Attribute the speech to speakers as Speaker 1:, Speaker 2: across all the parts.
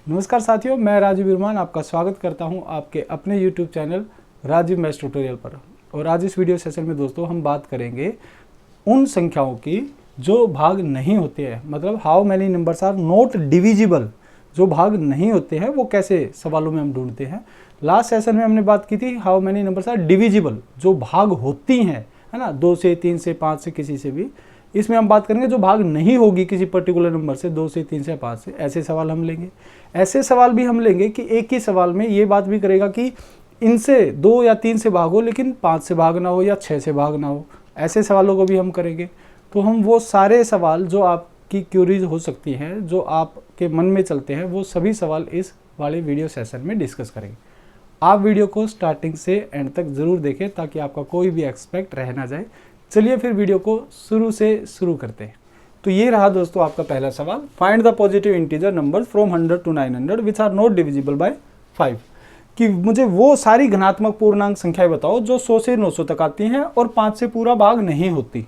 Speaker 1: नमस्कार साथियों, मैं राजीव विरमान आपका स्वागत करता हूं आपके अपने YouTube channel Rajeev maths tutorial पर। और आज इस वीडियो सेशन में दोस्तों हम बात करेंगे उन संख्याओं की जो भाग नहीं होते हैं, मतलब how many numbers are not divisible. जो भाग नहीं होते हैं वो कैसे सवालों में हम ढूंढते हैं। लास्ट सेशन में हमने बात की थी how many numbers are divisible, जो भाग होती हैं, है ना, 2 से 3 से 5 से किसी से भी। इसमें हम बात करेंगे जो भाग नहीं होगी किसी पर्टिकुलर नंबर से, 2 से 3 से 5 से, ऐसे सवाल हम लेंगे। ऐसे सवाल भी हम लेंगे कि एक ही सवाल में ये बात भी करेगा कि इनसे 2 या 3 से भाग हो लेकिन 5 से भाग ना हो या 6 से भाग ना हो। ऐसे सवालों को भी हम करेंगे। तो हम वो सारे सवाल जो आपकी क्यूरीज हो सकती हैं, जो आपके मन में चलते हैं, वो सभी सवाल इस वाले वीडियो सेशन में डिस्कस करेंगे। आप वीडियो को स्टार्टिंग से एंड तक ज़रूर देखें ताकि आपका कोई भी एक्सपेक्ट रह ना जाए। चलिए फिर वीडियो को शुरू से शुरू करते हैं। तो ये रहा दोस्तों आपका पहला सवाल, find the positive integer numbers from 100 to 900 which are not divisible by 5। कि मुझे वो सारी घनात्मक पूर्णांक संख्याएं बताओ जो 100 से 900 तक आती हैं और 5 से पूरा भाग नहीं होती।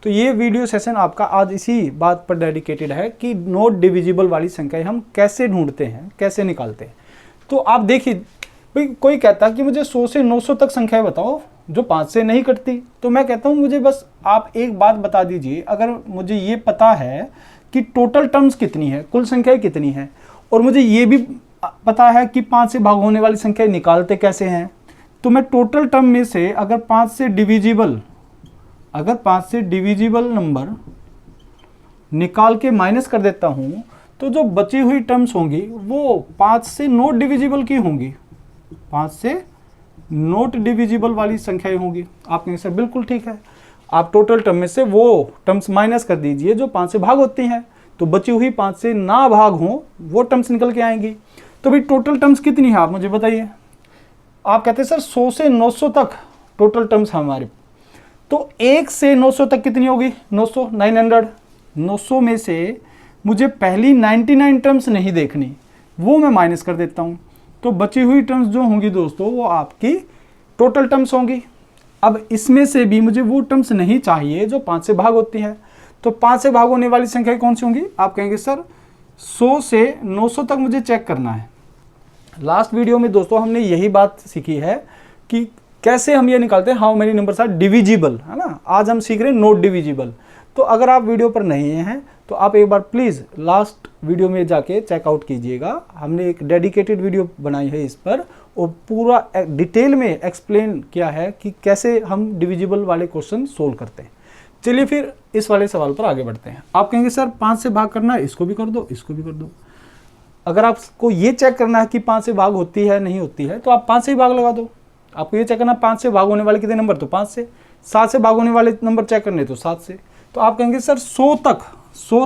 Speaker 1: तो ये वीडियो सेशन आपका आज इसी बात पर डेडिकेटेड है कि नॉट डिविजिबल वाली संख्याएं हम कैसे ढूंढते हैं, कैसे निकालते हैं। तो आप देखिए, भाई कोई कहता है कि मुझे 100 से 900 तक संख्याएं बताओ जो 5 से नहीं कटती, तो मैं कहता हूँ मुझे बस आप एक बात बता दीजिए। अगर मुझे ये पता है कि टोटल टर्म्स कितनी है, कुल संख्याएं कितनी है, और मुझे ये भी पता है कि 5 से भाग होने वाली संख्याएं निकालते कैसे हैं, तो मैं टोटल टर्म में से अगर 5 से डिविजिबल नंबर निकाल के माइनस कर देता हूँ तो जो बची हुई टर्म्स होंगी वो 5 से नॉट डिविजिबल की होंगी, 5 से नॉट डिविजिबल वाली संख्याएं होंगी। आप कहेंगे सर बिल्कुल ठीक है, आप टोटल टर्म में से वो टर्म्स माइनस कर दीजिए जो 5 से भाग होती हैं, तो बची हुई 5 से ना भाग हो वो टर्म्स निकल के आएंगी। तो भाई टोटल टर्म्स कितनी है आप मुझे बताइए। आप कहते हैं सर 100 से 900 तक टोटल टर्म्स हमारे, तो 1 से 900 तक कितनी होगी, 900, 900। 900 में से मुझे पहली 99 टर्म्स नहीं देखनी, वो मैं माइनस कर देता हूँ। तो बची हुई टर्म्स जो होंगी दोस्तों वो आपकी टोटल टर्म्स होंगी। अब इसमें से भी मुझे वो टर्म्स नहीं चाहिए जो 5 से भाग होती है, तो 5 से भाग होने वाली संख्या कौन सी होंगी। आप कहेंगे सर 100 से 900 तक मुझे चेक करना है। लास्ट वीडियो में दोस्तों हमने यही बात सीखी है कि कैसे हम ये निकालते हैं how many numbers are divisible, है ना। आज हम सीख रहे हैं नॉट डिविजिबल। तो अगर आप वीडियो पर नहीं हैं तो आप एक बार प्लीज़ लास्ट वीडियो में जाके चेकआउट कीजिएगा। हमने एक डेडिकेटेड वीडियो बनाई है इस पर और पूरा डिटेल में एक्सप्लेन किया है कि कैसे हम डिविजिबल वाले क्वेश्चन सोल्व करते हैं। चलिए फिर इस वाले सवाल पर आगे बढ़ते हैं। आप कहेंगे सर 5 से भाग करना है, इसको भी कर दो, इसको भी कर दो। अगर आपको ये चेक करना है कि 5 से भाग होती है नहीं होती है तो आप 5 से ही भाग लगा दो। आपको ये चेक करना 5 से भाग होने वाले कितने नंबर, तो 5 से। 7 से भाग होने वाले नंबर चेक करने तो 7 से। तो आप कहेंगे सर 100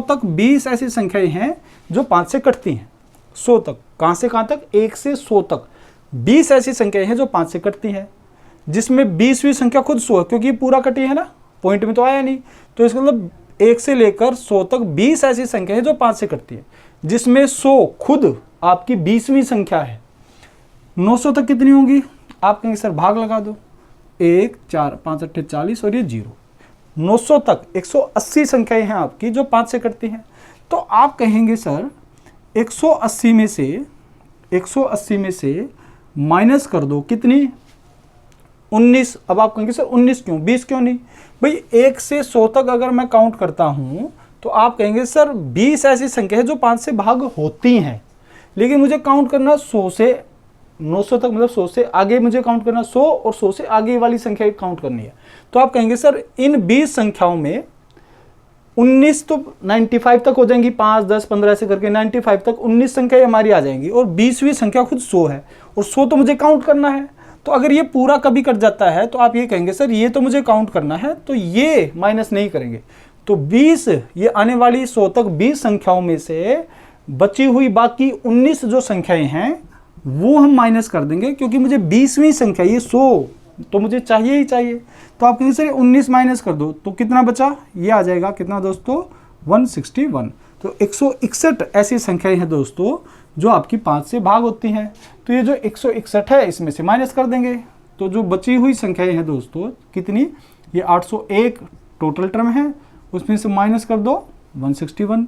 Speaker 1: तक 20 ऐसी संख्याएं हैं जो 5 से कटती हैं। 100 तक, कहाँ से कहाँ तक, 1 से 100 तक 20 ऐसी संख्याएं हैं जो 5 से कटती हैं, जिसमें 20वीं संख्या खुद 100 है क्योंकि पूरा कटी है ना, पॉइंट में तो आया नहीं। तो इसका मतलब 1 से लेकर 100 तक 20 ऐसी संख्या है जो 5 से कटती है, जिसमें 100 खुद आपकी 20वीं संख्या है। 900 तक कितनी होंगी। आप कहेंगे सर भाग लगा दो, 1, 4, 5, 8, 40 और ये 0। 900 तक 180 संख्याएं हैं आपकी जो 5 से कटती हैं। तो आप कहेंगे सर 180 में से माइनस कर दो कितनी, 19। अब आप कहेंगे सर 19 क्यों, 20 क्यों नहीं। भाई 1 से 100 तक अगर मैं काउंट करता हूं तो आप कहेंगे सर 20 ऐसी संख्या है जो 5 से भाग होती हैं, लेकिन मुझे काउंट करना 100 से 900 तक, मतलब 100 से आगे मुझे काउंट करना, 100 और 100 से आगे वाली संख्या काउंट करनी है। तो आप कहेंगे सर इन 20 संख्याओं में 19 तो 95 तक हो जाएंगी, 5, 10, 15 ऐसे करके 95 तक 19 संख्याएं हमारी आ जाएंगी और 20वीं संख्या खुद 100 है और 100 तो मुझे काउंट करना है। तो अगर ये पूरा कभी कट जाता है तो आप ये कहेंगे सर ये तो मुझे काउंट करना है, तो ये माइनस नहीं करेंगे। तो 20, ये आने वाली 100 तक 20 संख्याओं में से बची हुई बाकी 19 जो संख्याएं हैं वो हम माइनस कर देंगे, क्योंकि मुझे 20वीं संख्या ये 100 तो मुझे चाहिए ही चाहिए। तो आप कहेंगे सर 19 माइनस कर दो तो कितना बचा, ये आ जाएगा कितना दोस्तों, 161। तो 161 ऐसी संख्याएं हैं दोस्तों जो आपकी 5 से भाग होती हैं। तो ये जो 161 है इसमें से माइनस कर देंगे, तो जो बची हुई संख्याएं हैं दोस्तों कितनी, ये 801 टोटल टर्म है, उसमें से माइनस कर दो 161।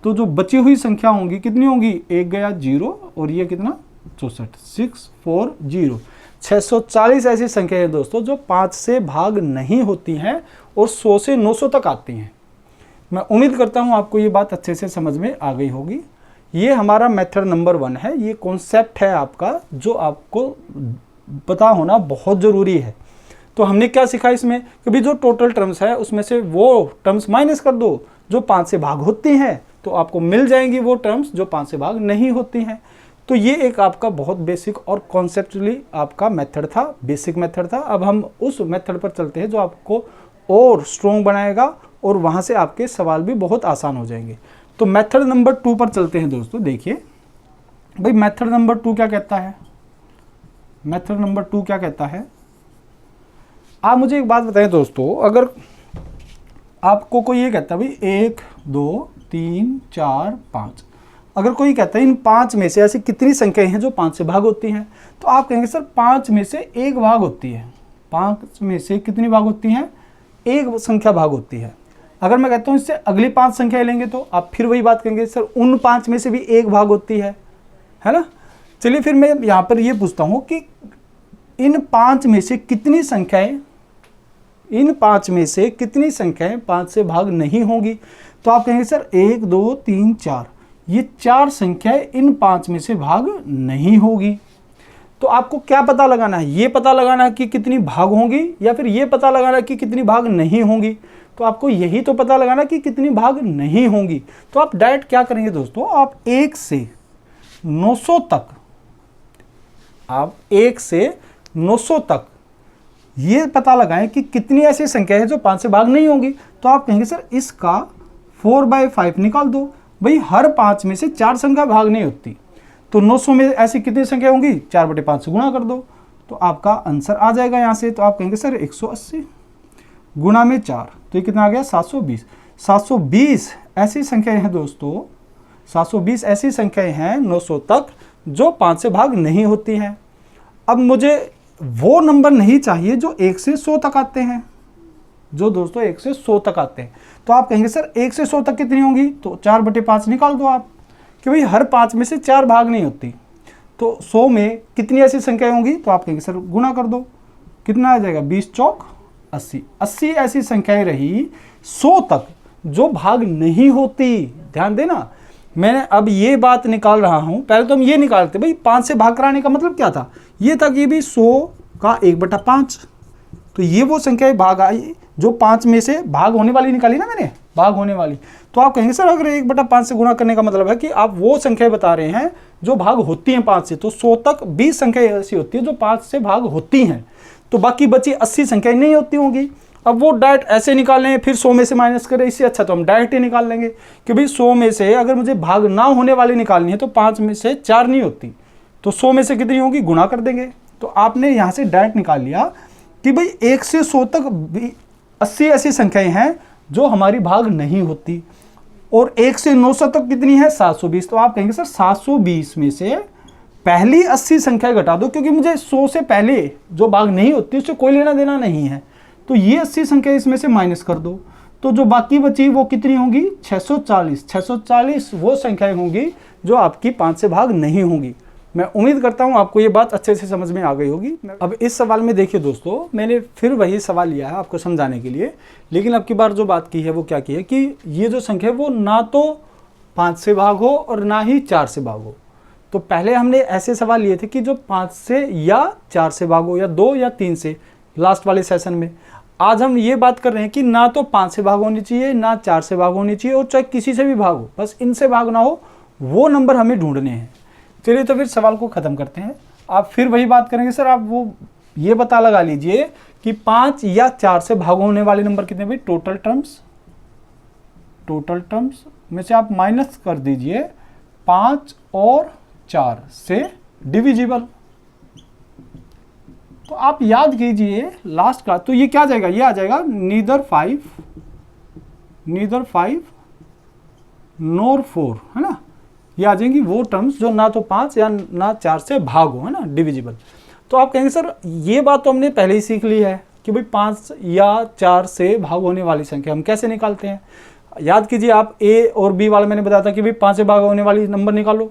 Speaker 1: तो जो बची हुई संख्या होंगी कितनी होंगी, एक गया 0 और ये कितना 64, 640। 640 ऐसी संख्या है दोस्तों जो 5 से भाग नहीं होती हैं और 100 से 900 तक आती हैं। मैं उम्मीद करता हूं आपको ये बात अच्छे से समझ में आ गई होगी। ये हमारा मेथड नंबर 1 है, ये कॉन्सेप्ट है आपका जो आपको पता होना बहुत ज़रूरी है। तो हमने क्या सीखा इसमें कि भी जो टोटल टर्म्स है उसमें से वो टर्म्स माइनस कर दो जो 5 से भाग होती हैं, तो आपको मिल जाएंगी वो टर्म्स जो 5 से भाग नहीं होती हैं। तो ये एक आपका बहुत बेसिक और कॉन्सेप्चुअली आपका मेथड था, बेसिक मेथड था। अब हम उस मेथड पर चलते हैं जो आपको और स्ट्रॉन्ग बनाएगा और वहाँ से आपके सवाल भी बहुत आसान हो जाएंगे। तो मेथड नंबर 2 पर चलते हैं दोस्तों। देखिए भाई मेथड नंबर 2 क्या कहता है, मेथड नंबर 2 क्या कहता है। आप मुझे एक बात बताएं दोस्तों, अगर आपको कोई ये कहता है भाई 1 2 3 4 5, अगर कोई कहता है इन 5 में से ऐसी कितनी संख्याएं हैं जो 5 से भाग होती हैं, तो आप कहेंगे सर 5 में से 1 भाग होती है। 5 में से कितनी भाग होती हैं, 1 संख्या भाग होती है। अगर मैं कहता हूँ इससे अगली 5 संख्याएं लेंगे तो आप फिर वही बात कहेंगे सर उन 5 में से भी 1 भाग होती है ना। चलिए फिर मैं यहाँ पर ये पूछता हूँ कि इन 5 में से कितनी संख्याएं, इन 5 में से कितनी संख्याएं 5 से भाग नहीं होंगी। तो आप कहेंगे सर 1 2 3 4, ये 4 संख्याएं इन 5 में से भाग नहीं होगी। तो आपको क्या पता लगाना है, ये पता लगाना है कि कितनी भाग होंगी या फिर ये पता लगाना है कि कितनी भाग नहीं होंगी। तो आपको यही तो पता लगाना कि कितनी भाग नहीं होंगी। तो आप डायरेक्ट क्या करेंगे दोस्तों, आप 1 से 900 तक, आप 1 से 900 तक ये पता लगाएं कि कितनी ऐसी संख्या है जो 5 से भाग नहीं होंगी। तो आप कहेंगे सर इसका 4/5 निकाल दो। भाई हर 5 में से 4 संख्या भाग नहीं होती, तो 900 में ऐसी कितनी संख्या होंगी, 4/5 से गुणा कर दो तो आपका आंसर आ जाएगा यहाँ से। तो आप कहेंगे सर 180 गुणा में 4, तो ये कितना आ गया 720। 720 ऐसी संख्याएं हैं दोस्तों, 720 ऐसी संख्याएं हैं 900 तक जो 5 से भाग नहीं होती हैं। अब मुझे वो नंबर नहीं चाहिए जो 1 से 100 तक आते हैं, जो दोस्तों 1 से 100 तक आते हैं। तो आप कहेंगे सर 1 से 100 तक कितनी होंगी, तो 4/5 निकाल दो आप कि भाई हर 5 में से 4 भाग नहीं होती, तो 100 में कितनी ऐसी संख्याएं होंगी। तो आप कहेंगे सर गुणा कर दो, कितना आ जाएगा 20 चौक 80। 80 ऐसी संख्याएं रही 100 तक जो भाग नहीं होती। ध्यान देना, मैंने अब ये बात निकाल रहा हूं, पहले तो हम ये निकालते भाई 5 से भाग कराने का मतलब क्या था, ये था कि भी 100 का 1/5, तो ये वो संख्याएं भाग आई जो 5 में से भाग होने वाली निकाली ना मैंने, भाग होने वाली। तो आप कहेंगे सर अगर 1/5 से गुणा करने का मतलब है कि आप वो संख्याएं बता रहे हैं जो भाग होती हैं 5 से, तो 100 तक 20 संख्याएं ऐसी होती है जो 5 से भाग होती हैं, तो बाकी बची 80 संख्याएं नहीं होती होंगी। अब वो डायरेक्ट ऐसे निकाल लें, फिर 100 में से माइनस करें, इससे अच्छा तो हम डायरेक्ट ही निकाल लेंगे कि भाई 100 में से अगर मुझे भाग ना होने वाली निकालनी है तो 5 में से 4 नहीं होती, तो 100 में से कितनी होगी गुणा कर देंगे। तो आपने यहाँ से डायरेक्ट निकाल लिया कि भाई 1 से 100 तक 80 ऐसी संख्याएं हैं जो हमारी भाग नहीं होती, और 1 से 900 तक कितनी है 720। तो आप कहेंगे सर 720 में से पहली 80 संख्या घटा दो, क्योंकि मुझे 100 से पहले जो भाग नहीं होती उससे कोई लेना देना नहीं है, तो ये 80 संख्या इसमें से माइनस कर दो, तो जो बाकी बची वो कितनी होंगी 640। 640 वो संख्याएं होंगी जो आपकी 5 से भाग नहीं होंगी। मैं उम्मीद करता हूं आपको ये बात अच्छे से समझ में आ गई होगी। अब इस सवाल में देखिए दोस्तों, मैंने फिर वही सवाल लिया है आपको समझाने के लिए, लेकिन अब की बार जो बात की है वो क्या की है कि ये जो संख्या है वो ना तो 5 से भाग हो और ना ही 4 से भाग हो। तो पहले हमने ऐसे सवाल लिए थे कि जो 5 से या 4 से भाग हो, या 2 या 3 से, लास्ट वाले सेशन में। आज हम ये बात कर रहे हैं कि ना तो 5 से भाग होनी चाहिए, ना 4 से भाग होनी चाहिए, और चाहे किसी से भी भाग हो, बस इनसे भाग ना हो, वो नंबर हमें ढूंढने हैं। चलिए तो फिर सवाल को ख़त्म करते हैं। आप फिर वही बात करेंगे सर, आप वो ये पता लगा लीजिए कि 5 या 4 से भाग होने वाले नंबर कितने भाई, टोटल टर्म्स में से आप माइनस कर दीजिए 5 और 4 से डिविजिबल। तो आप याद कीजिए लास्ट का, तो ये क्या जाएगा, ये आ जाएगा नीदर 5 नोर 4, है ना। ये आ जाएंगी वो टर्म्स जो ना तो 5 या ना 4 से भाग हो, है ना, डिविजिबल। तो आप कहेंगे सर ये बात तो हमने पहले ही सीख ली है कि भाई 5 या 4 से भाग होने वाली संख्या हम कैसे निकालते हैं। याद कीजिए आप ए और बी वाला मैंने बताया था कि भाई 5 से भाग होने वाली नंबर निकालो,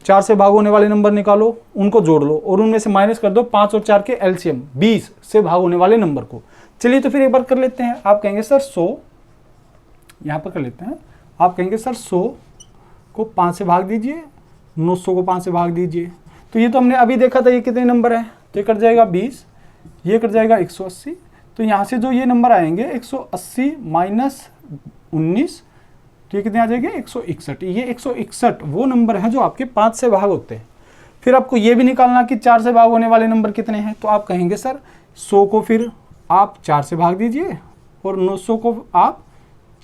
Speaker 1: 4 से भाग होने वाले नंबर निकालो, उनको जोड़ लो और उनमें से माइनस कर दो 5 और 4 के एलसीएम 20 से भाग होने वाले नंबर को। चलिए तो फिर एक बार कर लेते हैं। आप कहेंगे सर 100, यहाँ पर कर लेते हैं। आप कहेंगे सर 100 को 5 से भाग दीजिए, 900 को 5 से भाग दीजिए। तो ये तो हमने अभी देखा था ये कितने नंबर है, तो ये कट जाएगा 20, ये कट जाएगा 180। तो यहाँ से जो ये नंबर आएंगे 180 माइनस 19, तो ये कितने आ जाएंगे 161। ये 161 वो नंबर है जो आपके 5 से भाग होते हैं। फिर आपको ये भी निकालना कि 4 से भाग होने वाले नंबर कितने हैं। तो आप कहेंगे सर 100 को फिर आप 4 से भाग दीजिए और 900 को आप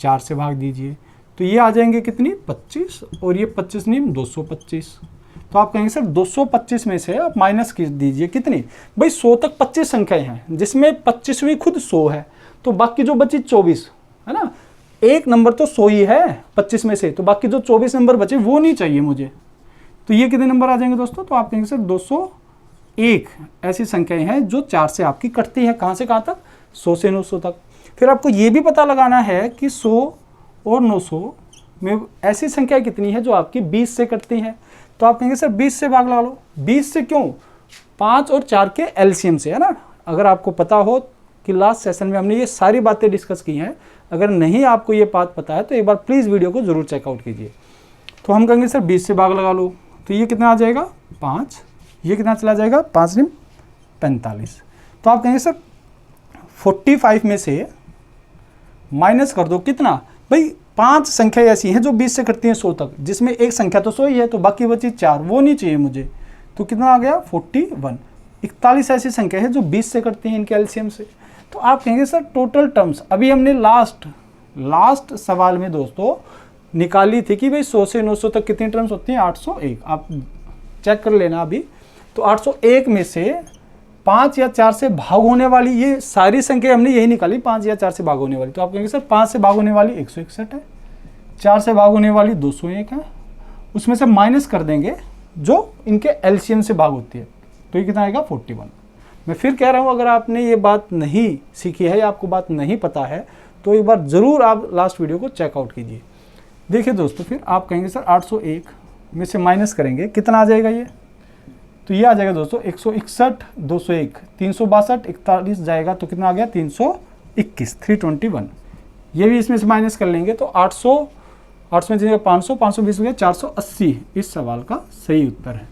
Speaker 1: 4 से भाग दीजिए। तो ये आ जाएंगे कितनी 25, और ये 25 नहीं 225। तो आप कहेंगे सर 225 में से आप माइनस कर दीजिए कितनी, भाई 100 तक 25 संख्याएं हैं जिसमें 25वीं खुद 100 है, तो बाकी जो बची 24 है ना, एक नंबर तो 100 ही है 25 में से, तो बाकी जो 24 नंबर बचे वो नहीं चाहिए मुझे। तो ये कितने नंबर आ जाएंगे दोस्तों, तो आप कहेंगे सर 201 ऐसी संख्याएं हैं जो 4 से आपकी कटती है। कहाँ से कहाँ तक, 100 से 900 तक। फिर आपको ये भी पता लगाना है कि 100 और 900 में ऐसी संख्या कितनी है जो आपकी 20 से कटती है। तो आप कहेंगे सर 20 से भाग लगा लो। 20 से क्यों, 5 और 4 के एलसीएम से, है ना। अगर आपको पता हो कि लास्ट सेशन में हमने ये सारी बातें डिस्कस की हैं, अगर नहीं आपको ये बात पता है तो एक बार प्लीज़ वीडियो को ज़रूर चेकआउट कीजिए। तो हम कहेंगे सर 20 से भाग लगा लो, तो ये कितना आ जाएगा 5, ये कितना चला जाएगा 5 में 45। तो आप कहेंगे सर 45 में से माइनस कर दो कितना, भाई 5 संख्या ऐसी हैं जो 20 से कटती हैं 100 तक, जिसमें एक संख्या तो 100 ही है, तो बाकी बची 4, वो नहीं चाहिए मुझे। तो कितना आ गया 41। 41 ऐसी संख्या है जो 20 से कटती हैं इनके एलसीएम से। तो आप कहेंगे सर टोटल टर्म्स, अभी हमने लास्ट सवाल में दोस्तों निकाली थी कि भाई 100 से 900 तक कितनी टर्म्स होती हैं, 801। आप चेक कर लेना अभी। तो 801 में से 5 या 4 से भाग होने वाली ये सारी संख्या हमने यही निकाली, 5 या 4 से भाग होने वाली। तो आप कहेंगे सर 5 से भाग होने वाली 161 है, 4 से भाग होने वाली 201 है, उसमें से माइनस कर देंगे जो इनके एलसीएम से भाग होती है, तो ये कितना आएगा 41। मैं फिर कह रहा हूँ, अगर आपने ये बात नहीं सीखी है या आपको बात नहीं पता है तो एक बार ज़रूर आप लास्ट वीडियो को चेकआउट कीजिए। देखिए दोस्तों, फिर आप कहेंगे सर 801 में से माइनस करेंगे कितना आ जाएगा ये, तो ये आ जाएगा दोस्तों 161, 201, 362, 41 जाएगा, तो कितना आ गया 321, 321। ये भी इसमें से माइनस कर लेंगे तो 800 में जाएगा 500, 520 हो गया 480। इस सवाल का सही उत्तर है।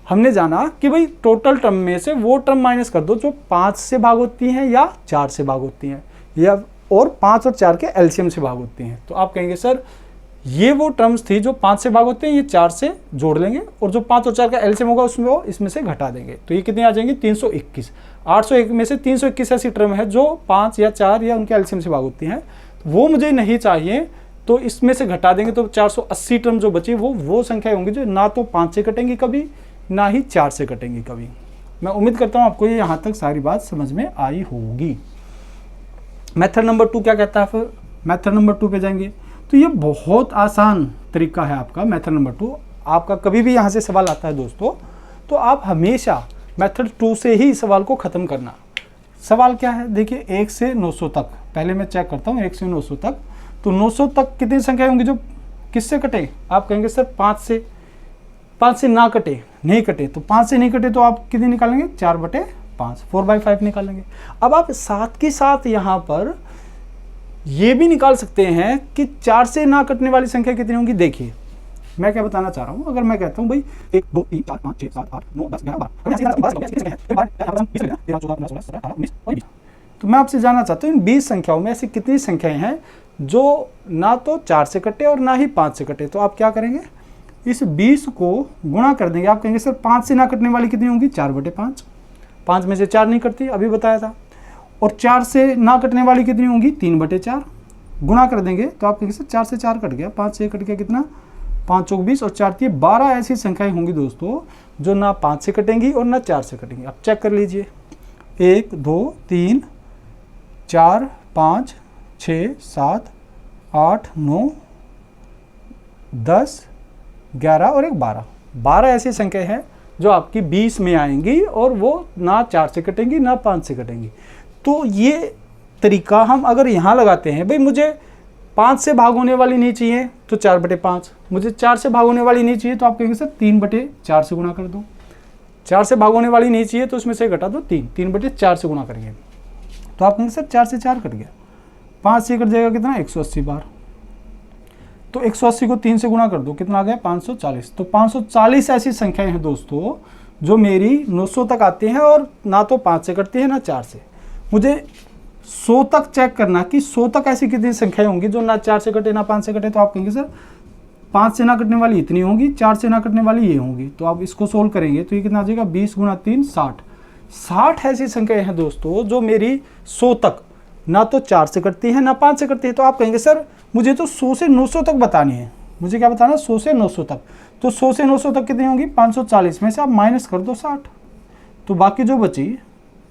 Speaker 1: हमने जाना कि भाई टोटल टर्म में से वो टर्म माइनस कर दो जो 5 से भाग होती हैं या 4 से भाग होती हैं, या और 5 और 4 के एलसीएम से भाग होती हैं। तो आप कहेंगे सर ये वो टर्म्स थी जो 5 से भाग होते हैं, ये 4 से जोड़ लेंगे और जो 5 और 4 का एलसीएम होगा उसमें वो इसमें से घटा देंगे, तो ये कितने आ जाएंगे 321। 801 में से 321 ऐसी टर्म है जो 5 या 4 या उनके एलसीएम से भाग होती हैं, वो मुझे नहीं चाहिए, तो इसमें से घटा देंगे तो 480 टर्म जो बची वो संख्या होंगी जो ना तो 5 से कटेंगी कभी, ना ही 4 से कटेंगी कभी। मैं उम्मीद करता हूँ आपको ये यहाँ तक सारी बात समझ में आई होगी। मेथड नंबर 2 क्या कहता है, फिर मेथड नंबर 2 पे जाएंगे। तो ये बहुत आसान तरीका है आपका मेथड नंबर 2। आपका कभी भी यहाँ से सवाल आता है दोस्तों, तो आप हमेशा मेथड 2 से ही सवाल को ख़त्म करना। सवाल क्या है, देखिए 1 से 900 तक, पहले मैं चेक करता हूँ 1 से 900 तक। तो 900 तक कितनी संख्या होंगी जो किससे कटे, आप कहेंगे सर 5 से ना कटे, नहीं कटे, तो 5 से नहीं कटे तो आप कितनी निकालेंगे 4/5, 4/5 निकालेंगे। अब आप साथ के साथ यहाँ पर ये भी निकाल सकते हैं कि 4 से ना कटने वाली संख्या कितनी होंगी। देखिए मैं क्या बताना चाह रहा हूँ, अगर मैं कहता हूँ भाई 1 2 3 4 5 6 7 8 9 10 11 12, तो मैं आपसे जानना चाहता हूँ इन 20 संख्याओं में ऐसी कितनी संख्याएं हैं जो ना तो 4 से कटे और ना ही 5 से कटे। तो आप क्या करेंगे, इस 20 को गुणा कर देंगे। आप कहेंगे सर 5 से ना कटने वाली कितनी होंगी 4/5, 5 में से 4 नहीं कटती, अभी बताया था। और 4 से ना कटने वाली कितनी होंगी 3/4, गुणा कर देंगे तो आप कहेंगे सर 4 से 4 कट गया, 5 से कट गया कितना 5 चौक 20 और 4 3 12 ऐसी संख्याएं होंगी दोस्तों जो ना 5 से कटेंगी और ना 4 से कटेंगी। आप चेक कर लीजिए 1 2 3 4 5 6 7 8 9 10 11 और एक 12 ऐसी संख्या है जो आपकी 20 में आएंगी और वो ना 4 से कटेंगी ना 5 से कटेंगी। तो ये तरीका हम अगर यहाँ लगाते हैं, भाई मुझे 5 से भाग होने वाली नहीं चाहिए तो 4/5, मुझे 4 से भाग होने वाली नहीं चाहिए तो आप कहेंगे सर 3/4 से गुणा कर दो। 4 से भाग होने वाली नहीं चाहिए तो उसमें से घटा दो 3/4 से गुणा करेंगे तो आप कहेंगे सर 4 से 4 कट गया, 5 से कट जाएगा कितना 180 बार, तो 180 को 3 से गुणा कर दो, कितना आ गया 540। तो 540 ऐसी संख्याएं हैं दोस्तों जो मेरी 900 तक आती हैं और ना तो 5 से कटती है ना 4 से। मुझे 100 तक चेक करना कि 100 तक ऐसी कितनी संख्याएं होंगी जो ना 4 से कटे ना 5 से कटे, तो आप कहेंगे सर 5 से ना कटने वाली इतनी होंगी, 4 से ना कटने वाली ये होंगी। तो आप इसको सोल्व करेंगे तो ये कितना आ जाएगा 20 × 3 60। 60 ऐसी संख्याएं हैं दोस्तों जो मेरी 100 तक ना तो 4 से कटती है ना 5 से कटती है। तो आप कहेंगे सर मुझे तो 100 से 900 तक बतानी है, मुझे क्या बताना 100 से 900 तक। तो 100 से 900 तक कितनी होंगी 540 में से आप माइनस कर दो 60, तो बाकी जो बची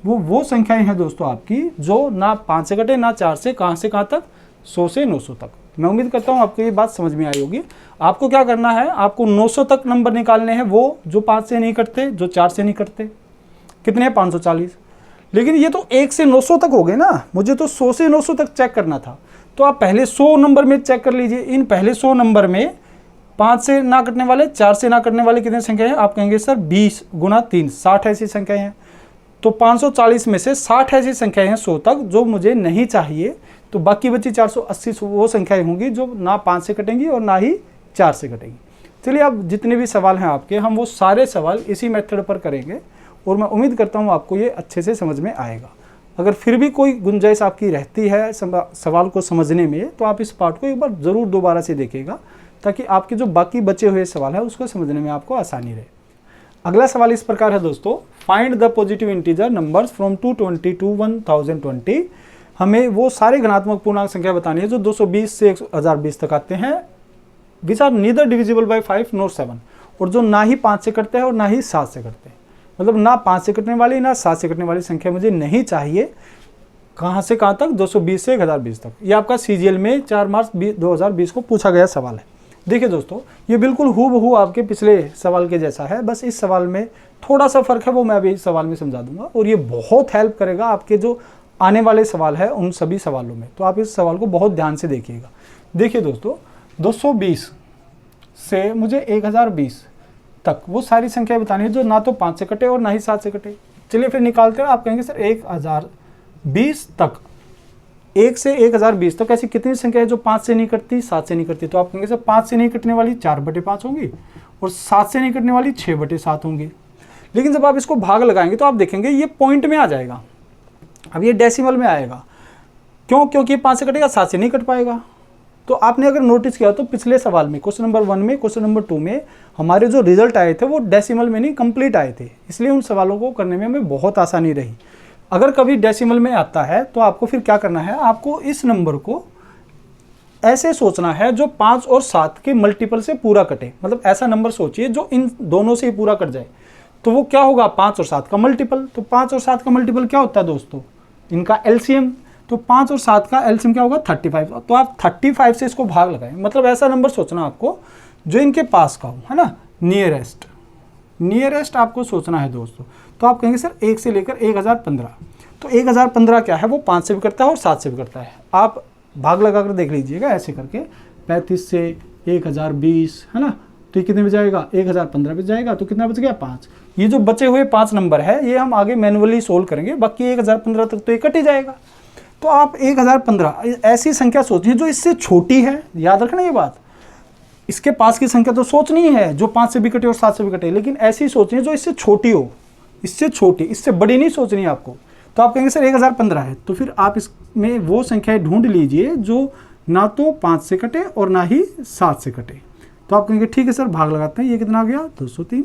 Speaker 1: वो संख्याएं हैं दोस्तों आपकी जो ना 5 से कटे ना 4 से, कहाँ तक 100 से 900 तक। मैं उम्मीद करता हूँ आपको ये बात समझ में आई होगी। आपको क्या करना है, आपको 900 तक नंबर निकालने हैं, वो जो 5 से नहीं कटते, जो 4 से नहीं कटते। कितने हैं 540, लेकिन ये तो 1 से 900 तक हो गए ना, मुझे तो 100 से 900 तक चेक करना था। तो आप पहले 100 नंबर में चेक कर लीजिए, इन पहले 100 नंबर में 5 से ना कटने वाले 4 से ना कटने वाले कितने संख्या हैं, आप कहेंगे सर 20 × 3 60 ऐसी संख्याएं हैं। तो 540 में से 60 ऐसी संख्याएं हैं 100 तक जो मुझे नहीं चाहिए, तो बाकी बची 480 वो संख्याएं होंगी जो ना 5 से कटेंगी और ना ही 4 से कटेंगी। चलिए अब जितने भी सवाल हैं आपके, हम वो सारे सवाल इसी मेथड पर करेंगे और मैं उम्मीद करता हूँ आपको ये अच्छे से समझ में आएगा। अगर फिर भी कोई गुंजाइश आपकी रहती है सवाल को समझने में, तो आप इस पार्ट को एक बार ज़रूर दोबारा से देखिएगा ताकि आपके जो बाकी बचे हुए सवाल है उसको समझने में आपको आसानी रहे। अगला सवाल इस प्रकार है दोस्तों, find the positive integer numbers from 220 to 1020। हमें वो सारे धनात्मक पूर्णांक संख्या बतानी है जो 220 से 1020 तक आते हैं, which are neither divisible by 5 nor 7, और जो ना ही 5 से कटते हैं और ना ही 7 से कटते हैं। मतलब ना 5 से कटने वाली ना 7 से कटने वाली संख्या मुझे नहीं चाहिए। कहाँ से कहाँ तक, 220 से 1020 तक। ये आपका CGL में 4 मार्च 2020 को पूछा गया सवाल है। देखिए दोस्तों, ये बिल्कुल हूबहू आपके पिछले सवाल के जैसा है, बस इस सवाल में थोड़ा सा फर्क है, वो मैं अभी इस सवाल में समझा दूंगा और ये बहुत हेल्प करेगा आपके जो आने वाले सवाल है उन सभी सवालों में। तो आप इस सवाल को बहुत ध्यान से देखिएगा। देखिए दोस्तों, 220 से मुझे 1020 तक वो सारी संख्याएं बतानी है जो ना तो 5 से कटे और ना ही 7 से कटे। चलिए फिर निकालते हैं। आप कहेंगे सर 1020 तक, 1 से 1020 तक ऐसी कितनी संख्या है जो 5 से नहीं कटती 7 से नहीं कटती। तो आप कहेंगे सर 5 से नहीं कटने वाली 4/5 होंगी और 7 से नहीं कटने वाली 6/7 होंगी। लेकिन जब आप इसको भाग लगाएंगे तो आप देखेंगे ये पॉइंट में आ जाएगा, अब ये डेसिमल में आएगा। क्यों? क्योंकि 5 से कटेगा 7 से नहीं कट पाएगा। तो आपने अगर नोटिस किया तो पिछले सवाल में क्वेश्चन नंबर 1 में, क्वेश्चन नंबर 2 में हमारे जो रिजल्ट आए थे वो डेसिमल में नहीं कंप्लीट आए थे, इसलिए उन सवालों को करने में हमें बहुत आसानी रही। अगर कभी डेसिमल में आता है तो आपको फिर क्या करना है, आपको इस नंबर को ऐसे सोचना है जो 5 और 7 के मल्टीपल से पूरा कटे। मतलब ऐसा नंबर सोचिए जो इन दोनों से ही पूरा कट जाए। तो वो क्या होगा, 5 और 7 का मल्टीपल। तो 5 और 7 का मल्टीपल क्या होता है दोस्तों, इनका एलसीएम। तो 5 और 7 का एलसीएम क्या होगा 35। तो आप 35 से इसको भाग लगाएं। मतलब ऐसा नंबर सोचना आपको जो इनके पास का हो, है ना, नियरेस्ट आपको सोचना है दोस्तों। तो आप कहेंगे सर 1 से लेकर 1015। तो 1015 क्या है, वो 5 से भी करता है और 7 से भी करता है। आप भाग लगा कर देख लीजिएगा ऐसे करके, 35 से 1020, है ना, तो ये कितने में जाएगा 1015 में जाएगा। तो कितना बच गया 5। ये जो बचे हुए 5 नंबर है ये हम आगे मैनुअली सोल्व करेंगे, बाकी 1015 तक तो ये कट ही जाएगा। तो आप 1015 ऐसी संख्या सोचिए जो इससे छोटी है, याद रखना ये बात। इसके पास की संख्या तो सोचनी है जो 5 से भी कटे और 7 से भी कटे, लेकिन ऐसी सोचिए जो इससे छोटी हो, इससे छोटी, इससे बड़ी नहीं सोचनी है आपको। तो आप कहेंगे सर 1015 है, तो फिर आप इसमें वो संख्याएं ढूंढ लीजिए जो ना तो 5 से कटे और ना ही 7 से कटे। तो आप कहेंगे ठीक है सर, भाग लगाते हैं। ये कितना आ गया 203,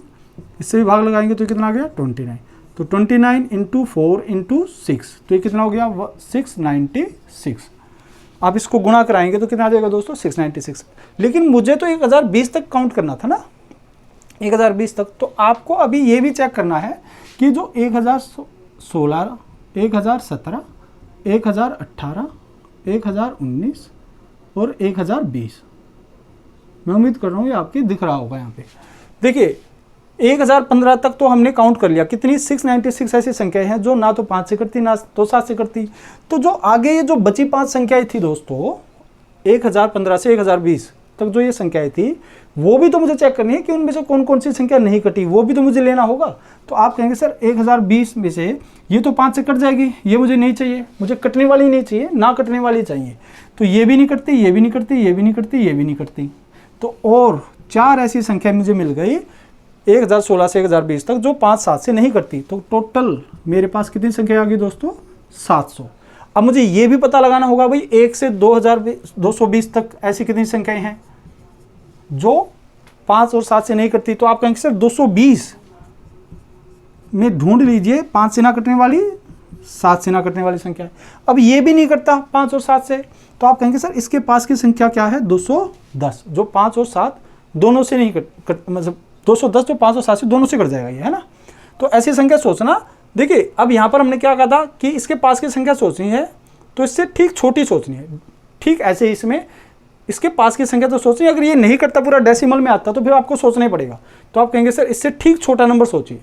Speaker 1: इससे भी भाग लगाएंगे तो कितना आ गया 29। तो 29 × 4 × 6, तो ये कितना हो गया 696। आप इसको गुणा कराएंगे तो कितना आ जाएगा दोस्तों 696। लेकिन मुझे तो 1020 तक काउंट करना था ना, 1020 तक। तो आपको अभी ये भी चेक करना है कि जो 1016, 1017, 1018, 1019 और 1020, मैं उम्मीद कर रहा हूँ ये आपके दिख रहा होगा यहाँ पे। देखिए 1015 तक तो हमने काउंट कर लिया, कितनी 696 ऐसी संख्याएं हैं जो ना तो 5 से कटती ना तो 7 से कटती। तो जो आगे ये जो बची 5 संख्याएं थी दोस्तों, 1015 से 1020 तक जो ये संख्याएं थी वो भी तो मुझे चेक करनी है कि उनमें से कौन कौन सी संख्या नहीं कटी, वो भी तो मुझे लेना होगा। तो आप कहेंगे सर 1020 में से ये तो 5 से कट जाएगी, ये मुझे नहीं चाहिए, मुझे कटने वाली नहीं चाहिए, ना कटने वाली चाहिए। तो ये भी नहीं कटती, ये भी नहीं कटती, ये भी नहीं कटती, ये भी नहीं कटती। तो और 4 ऐसी संख्या मुझे मिल गई 1016 से 1020 तक जो 5 7 से नहीं कटती। तो टोटल मेरे पास कितनी संख्या आ गई दोस्तों? 700। अब मुझे ये भी पता लगाना होगा भाई 1 से 2220 तक ऐसी कितनी संख्याएं हैं जो 5 और 7 से नहीं कटती। तो आप कहेंगे सर 220 में ढूंढ लीजिए 5 से ना कटने वाली, 7 से ना कटने वाली संख्या। अब ये भी नहीं कटता 5 और 7 से, तो आप कहेंगे सर इसके पास की संख्या क्या है? 210, जो 5 और 7 दोनों से नहीं मतलब 210 जो 5 और 7 से दोनों से कट जाएगा ये, है ना। तो ऐसी संख्या सोचना। देखिए अब यहाँ पर हमने क्या कहा था कि इसके पास की संख्या सोचनी है तो इससे ठीक छोटी सोचनी है। ठीक ऐसे इसमें इसके पास की संख्या तो सोचनी है, अगर ये नहीं करता पूरा डेसिमल में आता तो फिर आपको सोचना ही पड़ेगा। तो आप कहेंगे सर इससे ठीक छोटा नंबर सोचिए।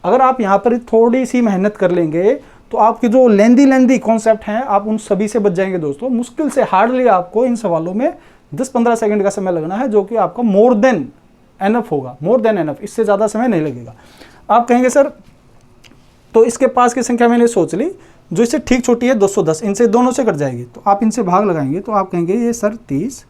Speaker 1: अगर आप यहाँ पर थोड़ी सी मेहनत कर लेंगे तो आपके जो लेंदी कॉन्सेप्ट हैं आप उन सभी से बच जाएंगे दोस्तों। मुश्किल से हार्डली आपको इन सवालों में 10-15 सेकंड का समय लगना है, जो कि आपका मोर देन एनफ होगा, मोर देन एनफ, इससे ज़्यादा समय नहीं लगेगा। आप कहेंगे सर तो इसके पास की संख्या मैंने सोच ली जो इससे ठीक छोटी है 210, इनसे दोनों से कट जाएगी। तो आप इनसे भाग लगाएंगे तो आप कहेंगे ये सर 30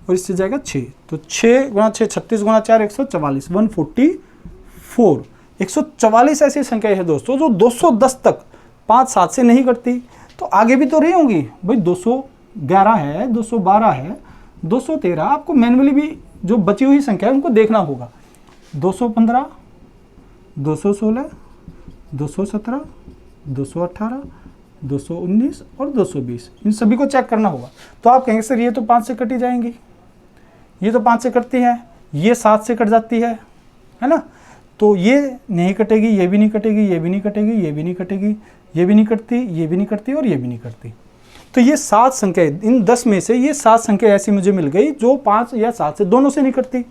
Speaker 1: और इससे जाएगा 6, तो 6 गुणा 6 36 गुणा 4 144, 144। 144 ऐसी संख्या है दोस्तों जो 210 तक 5 7 से नहीं कटती। तो आगे भी तो रही होंगी भाई, 211 है, 212 है, 213। आपको मैनुअली भी जो बची हुई संख्या है उनको देखना होगा। 215, 216, 217, 218, 219 और 220, इन सभी को चेक करना होगा। तो आप कहेंगे सर ये तो 5 से कटी जाएंगी, ये तो 5 से कटती है, ये 7 से कट जाती है ना। तो ये नहीं कटेगी, ये भी नहीं कटेगी, ये भी नहीं कटेगी, ये भी नहीं कटेगी, ये भी नहीं कटती, ये भी नहीं कटती और ये भी नहीं कटती। तो ये 7 संख्या, इन 10 में से ये 7 संख्या ऐसी मुझे मिल गई जो 5 या 7 से दोनों से नहीं कटती।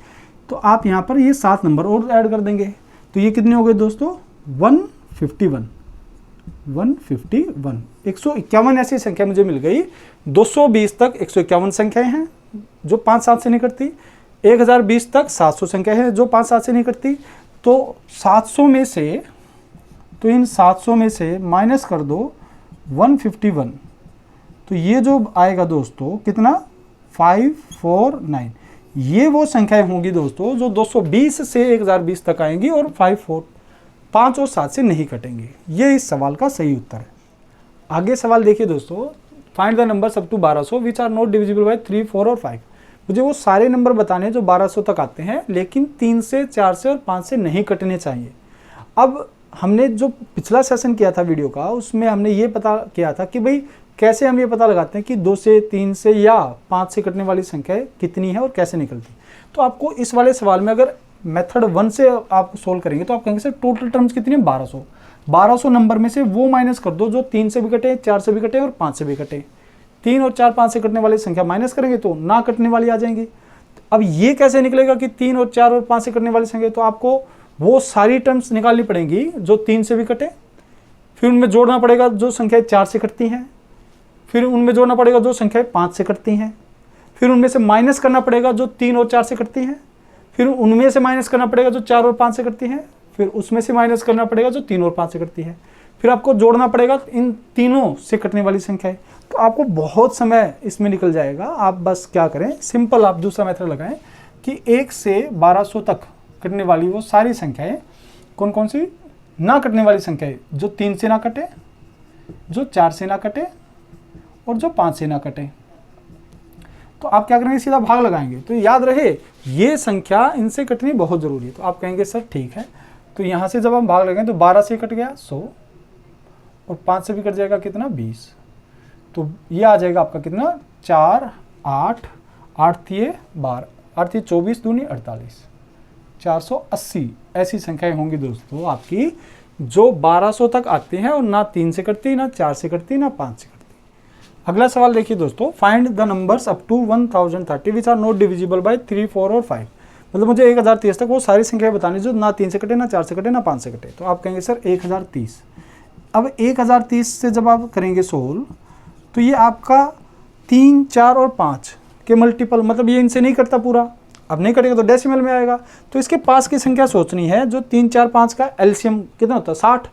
Speaker 1: तो आप यहाँ पर ये 7 नंबर और ऐड कर देंगे। तो ये कितने हो गए दोस्तों? 151। 151 ऐसी संख्या मुझे मिल गई। 220 तक 151 संख्याएं हैं जो 5 7 से नहीं कटती। 1020 तक 700 संख्या है जो 5 7 से नहीं कटती। तो 700 में से, तो इन 700 में से माइनस कर दो 151। तो ये जो आएगा दोस्तों कितना? 549। ये वो संख्याएं होंगी दोस्तों जो 220 से 1020 तक आएंगी और 5 और 7 से नहीं कटेंगे। ये इस सवाल का सही उत्तर है। आगे सवाल देखिए दोस्तों, find the numbers up to 1200 which are not divisible by 3, 4 और 5। मुझे वो सारे नंबर बताने जो 1200 तक आते हैं लेकिन 3 से, 4 से और 5 से नहीं कटने चाहिए। अब हमने जो पिछला सेशन किया था वीडियो का, उसमें हमने ये पता किया था कि भाई कैसे हम ये पता लगाते हैं कि 2 से, 3 से या 5 से कटने वाली संख्या कितनी है और कैसे निकलती। तो आपको इस वाले सवाल में अगर मेथड 1 से आप सोल्व करेंगे तो आप कहेंगे सर टोटल टर्म्स कितनी है? 1200। 1200 नंबर में से वो माइनस कर दो जो 3 से भी कटे, 4 से भी कटे और 5 से भी कटे। 3 और 4 5 से कटने वाली संख्या माइनस करेंगे तो ना कटने वाली आ जाएंगी। अब ये कैसे निकलेगा कि 3 और 4 और 5 से कटने वाली संख्या? तो आपको वो सारी टर्म्स निकालनी पड़ेंगी जो 3 से भी कटे, फिर उनमें जोड़ना पड़ेगा जो संख्याएं 4 से कटती हैं, फिर उनमें जोड़ना पड़ेगा जो संख्याएं 5 से कटती हैं, फिर उनमें से माइनस करना पड़ेगा जो 3 और 4 से कटती हैं, फिर उनमें से माइनस करना पड़ेगा जो 4 और 5 से कटती हैं, फिर उसमें से माइनस करना पड़ेगा जो 3 और 5 से कटती है, फिर आपको जोड़ना पड़ेगा इन तीनों से कटने वाली संख्याएं। तो आपको बहुत समय इसमें निकल जाएगा। आप बस क्या करें, सिंपल आप दूसरा मेथड लगाएं कि 1 से 1200 तक कटने वाली वो सारी संख्याएं कौन कौन सी? ना कटने वाली संख्याएं जो 3 से ना कटे, जो 4 से ना कटे और जो 5 से ना कटे। तो आप क्या करेंगे? सीधा भाग लगाएंगे। तो याद रहे ये संख्या इनसे कटनी बहुत ज़रूरी है। तो आप कहेंगे सर ठीक है, तो यहाँ से जब हम भाग लगाएंगे तो 12 से कट गया 100 और 5 से भी कट जाएगा कितना? 20। तो ये आ जाएगा आपका कितना? 4 8 8 थिए 12, 8 थिए 24 दूनी 48, 480 ऐसी संख्याएं होंगी दोस्तों आपकी जो 1200 तक आती हैं और ना 3 से कटती, ना 4 से कटती, ना 5 से कटती। अगला सवाल देखिए दोस्तों, find the numbers up to 1030 which are not divisible by 3, 4 और 5। मतलब मुझे 1030 तक वो सारी संख्याएं बतानी जो ना 3 से कटे, ना 4 से कटे, ना 5 से कटे। तो आप कहेंगे सर 1030। अब 1030 से जब आप करेंगे सोल्व तो ये आपका 3, 4 और 5 के मल्टीपल, मतलब ये इनसे नहीं कटता पूरा, अब नहीं कटेगा तो डेसिमल में आएगा। तो इसके पास की संख्या सोचनी है, जो 3, 4, 5 का एलसीएम कितना होता है 60,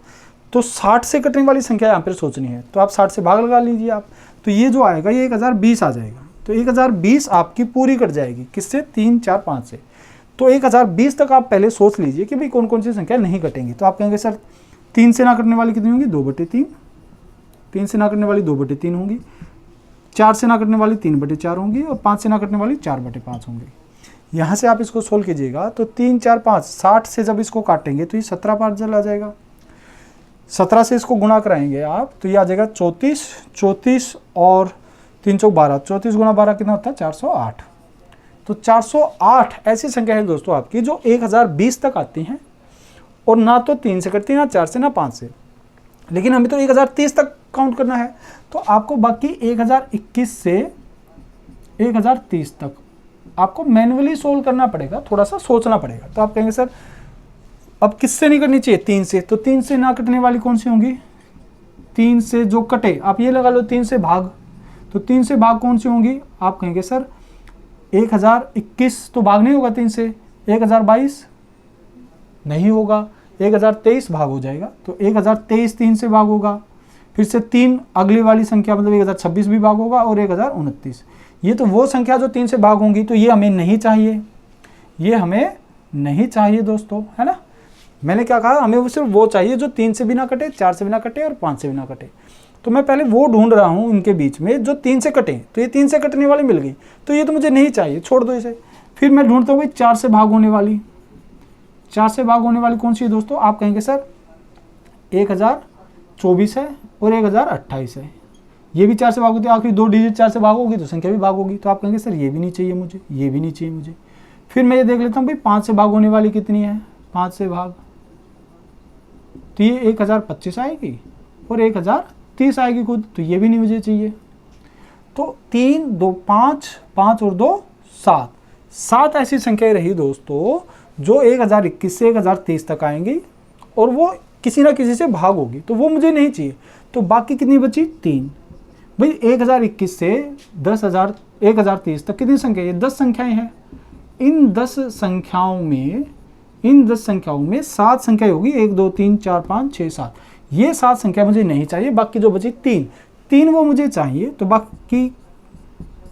Speaker 1: तो 60 से कटने वाली संख्या यहाँ पर सोचनी है। तो आप 60 से भाग लगा लीजिए आप, तो ये जो आएगा ये 1020 आ जाएगा। तो 1020 आपकी पूरी कट जाएगी, किससे? 3, 4, 5 से। तो 1020 तक आप पहले सोच लीजिए कि भाई कौन कौन सी संख्या नहीं कटेंगी। तो आप कहेंगे सर 3 से ना कटने वाली कितनी होंगी? 2/3, 3 से ना कटने वाली 2/3 होंगी, 4 से ना कटने वाली 3/4 होंगी, और 5 से ना कटने वाली 4/5 होंगी। यहाँ से आप इसको सोल्व कीजिएगा तो 3, 4, 5, 60 से जब इसको काटेंगे तो ये 17 पार्ट चला जाएगा। 17 से इसको गुणा कराएंगे आप तो ये आ जाएगा 34, 34 और 3 चौक 12, 34 गुणा 12 कितना होता है? 408। तो 408 ऐसी संख्या है दोस्तों आपकी जो 1020 तक आती हैं, और ना तो 3 से कटती, ना 4 से, ना 5 से, लेकिन हमें तो 1030 तक काउंट करना है। तो आपको बाकी 1021 से 1030 तक आपको मैन्युअली सोल्व करना पड़ेगा, थोड़ा सा सोचना पड़ेगा। तो आप कहेंगे सर अब किससे नहीं करनी चाहिए? 3 से। तो 3 से ना कटने वाली कौन सी होंगी? 3 से जो कटे, आप ये लगा लो 3 से भाग, तो 3 से भाग कौन सी होंगी? आप कहेंगे सर 1021 तो भाग नहीं होगा 3 से, 1022 नहीं होगा, 1023 भाग हो जाएगा। तो 1023 3 से भाग होगा, फिर से 3 अगली वाली संख्या मतलब 1026 भी भाग होगा, और 1029। ये तो वो संख्या जो 3 से भाग होंगी, तो ये हमें नहीं चाहिए, ये हमें नहीं चाहिए दोस्तों, है ना। मैंने क्या कहा? हमें वो सिर्फ वो चाहिए जो 3 से भी ना कटे, 4 से भी ना कटे, और 5 से भी ना कटे। तो मैं पहले वो ढूंढ रहा हूँ इनके बीच में जो 3 से कटे। तो ये 3 से कटने वाली मिल गई, तो ये तो मुझे नहीं चाहिए, छोड़ दो इसे। फिर मैं ढूंढता हूँ भाई 4 से भाग होने वाली। 4 से भाग होने वाली कौन सी है दोस्तों? आप कहेंगे सर 1024 है और 1028 है। ये भी 4 से भाग होती है, आखिरी 2 डिजिट 4 से भाग होगी तो संख्या भी भाग होगी। तो आप कहेंगे सर ये भी नहीं चाहिए मुझे, ये भी नहीं चाहिए मुझे। फिर मैं ये देख लेता हूँ भाई 5 से भाग होने वाली कितनी है? 5 से भाग, तो ये 1025 आएगी और 1030 आएगी खुद, तो ये भी नहीं मुझे चाहिए। तो 3, 2, 5, 5 और 2 7, 7 ऐसी संख्याएं रही दोस्तों जो 1021 से 1030 तक आएंगी, और वो किसी ना किसी से भाग होगी, तो वो मुझे नहीं चाहिए। तो बाकी कितनी बची? 3। भाई 1021 से 1030 तक कितनी संख्या? ये 10 संख्याएं हैं। इन 10 संख्याओं में 7 संख्याएं होगी, 1, 2, 3, 4, 5, 6, 7। ये 7 संख्या मुझे नहीं चाहिए, बाकी जो बची 3 वो मुझे चाहिए। तो बाकी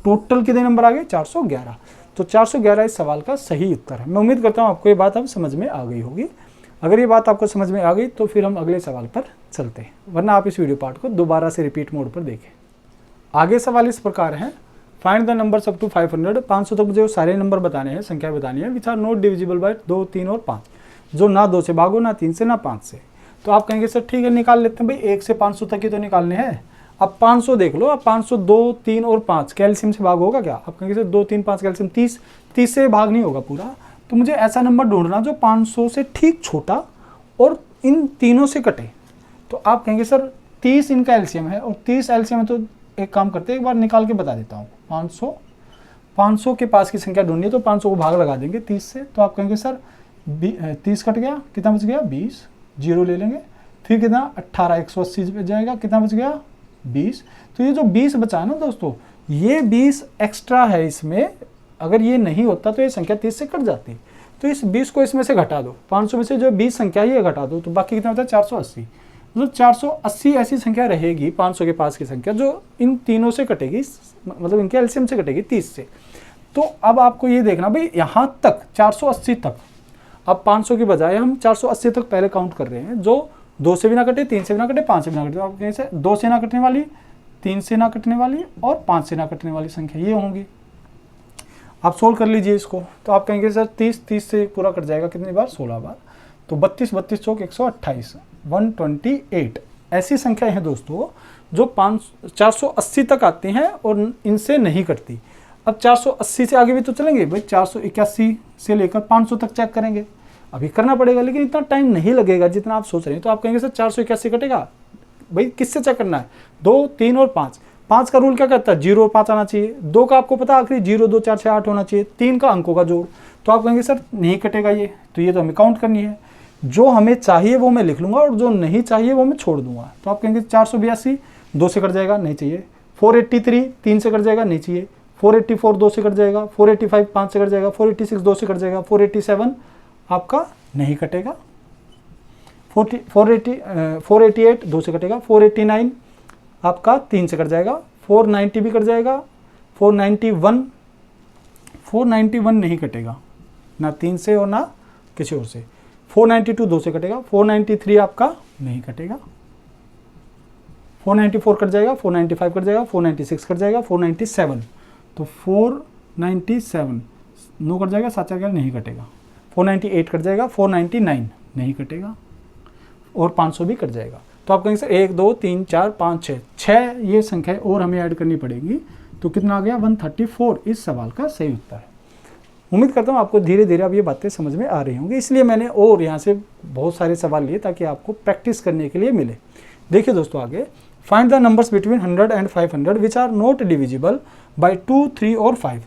Speaker 1: टोटल कितने नंबर आ गए? 411। तो 411 इस सवाल का सही उत्तर है। मैं उम्मीद करता हूँ आपको ये बात अब समझ में आ गई होगी। अगर ये बात आपको समझ में आ गई तो फिर हम अगले सवाल पर चलते हैं, वरना आप इस वीडियो पार्ट को दोबारा से रिपीट मोड पर देखें। आगे सवाल इस प्रकार हैं, find the numbers up to 500। 500 तक मुझे वो सारे नंबर बताने हैं, संख्या बतानी है, which are not divisible by 2, 3 और 5, जो ना 2 से भागो, ना 3 से, ना 5 से। तो आप कहेंगे सर ठीक है निकाल लेते हैं भाई, 1 से 500 तक ही तो निकालने हैं। अब 500 देख लो, अब 500 2, 3 और 5 कैल्शियम से भाग होगा क्या? आप कहेंगे सर 2, 3, 5 कैल्शियम 30 से भाग नहीं होगा पूरा। तो मुझे ऐसा नंबर ढूंढना जो 500 से ठीक छोटा और इन तीनों से कटे। तो आप कहेंगे सर 30 इनका एलसीएम है, और 30 एलसीएम है, तो एक काम करते हैं, एक बार निकाल के बता देता हूँ। 500 के पास की संख्या ढूंढनी है, तो 500 को भाग लगा देंगे 30 से। तो आप कहेंगे सर 30 कट गया, कितना बच गया? 20, जीरो ले लेंगे, फिर कितना? 18, 180 बच जाएगा, कितना बच गया? 20। तो ये जो 20 बचा है ना दोस्तों, ये 20 एक्स्ट्रा है इसमें। अगर ये नहीं होता तो ये संख्या 30 से कट जाती। तो इस 20 को इसमें से घटा दो, 500 में से जो 20 संख्या ये घटा दो, तो बाकी कितना होता है? 480। मतलब 480 ऐसी संख्या रहेगी 500 के पास की संख्या जो इन तीनों से कटेगी, मतलब इनके एलसीएम से कटेगी 30 से। तो अब आपको ये देखना भाई यहाँ तक 480 तक, अब 500 की बजाय हम 480 तक पहले काउंट कर रहे हैं, जो 2 से भी ना कटे, 3 से भी ना कटे, 5 से भी ना कटे। तो आप कैसे? 2 से ना कटने वाली, 3 से ना कटने वाली और 5 से ना कटने वाली संख्या ये होंगी। आप सोल्व कर लीजिए इसको। तो आप कहेंगे सर 30 से पूरा कट जाएगा कितनी बार? 16 बार। तो 32 चौक 128, 128 ऐसी संख्याएं हैं दोस्तों जो 480 तक आती हैं और इनसे नहीं कटती। अब 480 से आगे भी तो चलेंगे भाई, 481 से लेकर 500 तक चेक करेंगे। अभी करना पड़ेगा, लेकिन इतना टाइम नहीं लगेगा जितना आप सोच रहे हैं। तो आप कहेंगे सर 481 कटेगा, भाई किससे चेक करना है? 2, 3 और 5। 5 का रूल क्या कहता है? 0 और 5 आना चाहिए। 2 का आपको पता आखिरी 0, 2, 4, 6, 8 होना चाहिए। 3 का अंकों का जोड़। तो आप कहेंगे सर नहीं कटेगा ये, तो ये तो हमें काउंट करनी है। जो हमें चाहिए वो मैं लिख लूंगा और जो नहीं चाहिए वो मैं छोड़ दूंगा। तो आप कहेंगे 482 2 से कट जाएगा, नहीं चाहिए। 483 3 से कट जाएगा, नहीं चाहिए। 484 2 से कट जाएगा, 485 5 से कट जाएगा, 486 2 से कट जाएगा, 487 आपका नहीं कटेगा, 488 2 से कटेगा, 489 आपका 3 से कट जाएगा, 490 भी कट जाएगा, 491 नहीं कटेगा ना 3 से और ना किसी और से, 492 2 से कटेगा, 493 आपका नहीं कटेगा, 494 कट जाएगा, 495 कट जाएगा, 496 कट जाएगा, 497 तो 497 9 कट जाएगा, 7 4 नहीं कटेगा, 498 कट जाएगा, 499 नहीं कटेगा और 500 भी कट जाएगा। तो आप कहेंगे सर 1 2 3 4 5 6 ये संख्या और हमें ऐड करनी पड़ेगी, तो कितना आ गया 134 इस सवाल का सही उत्तर है। उम्मीद करता हूँ आपको धीरे धीरे अब ये बातें समझ में आ रही होंगी, इसलिए मैंने और यहाँ से बहुत सारे सवाल लिए ताकि आपको प्रैक्टिस करने के लिए मिले। देखिए दोस्तों आगे, find the numbers between 100 and 500 which are not divisible by 2 3 और 5।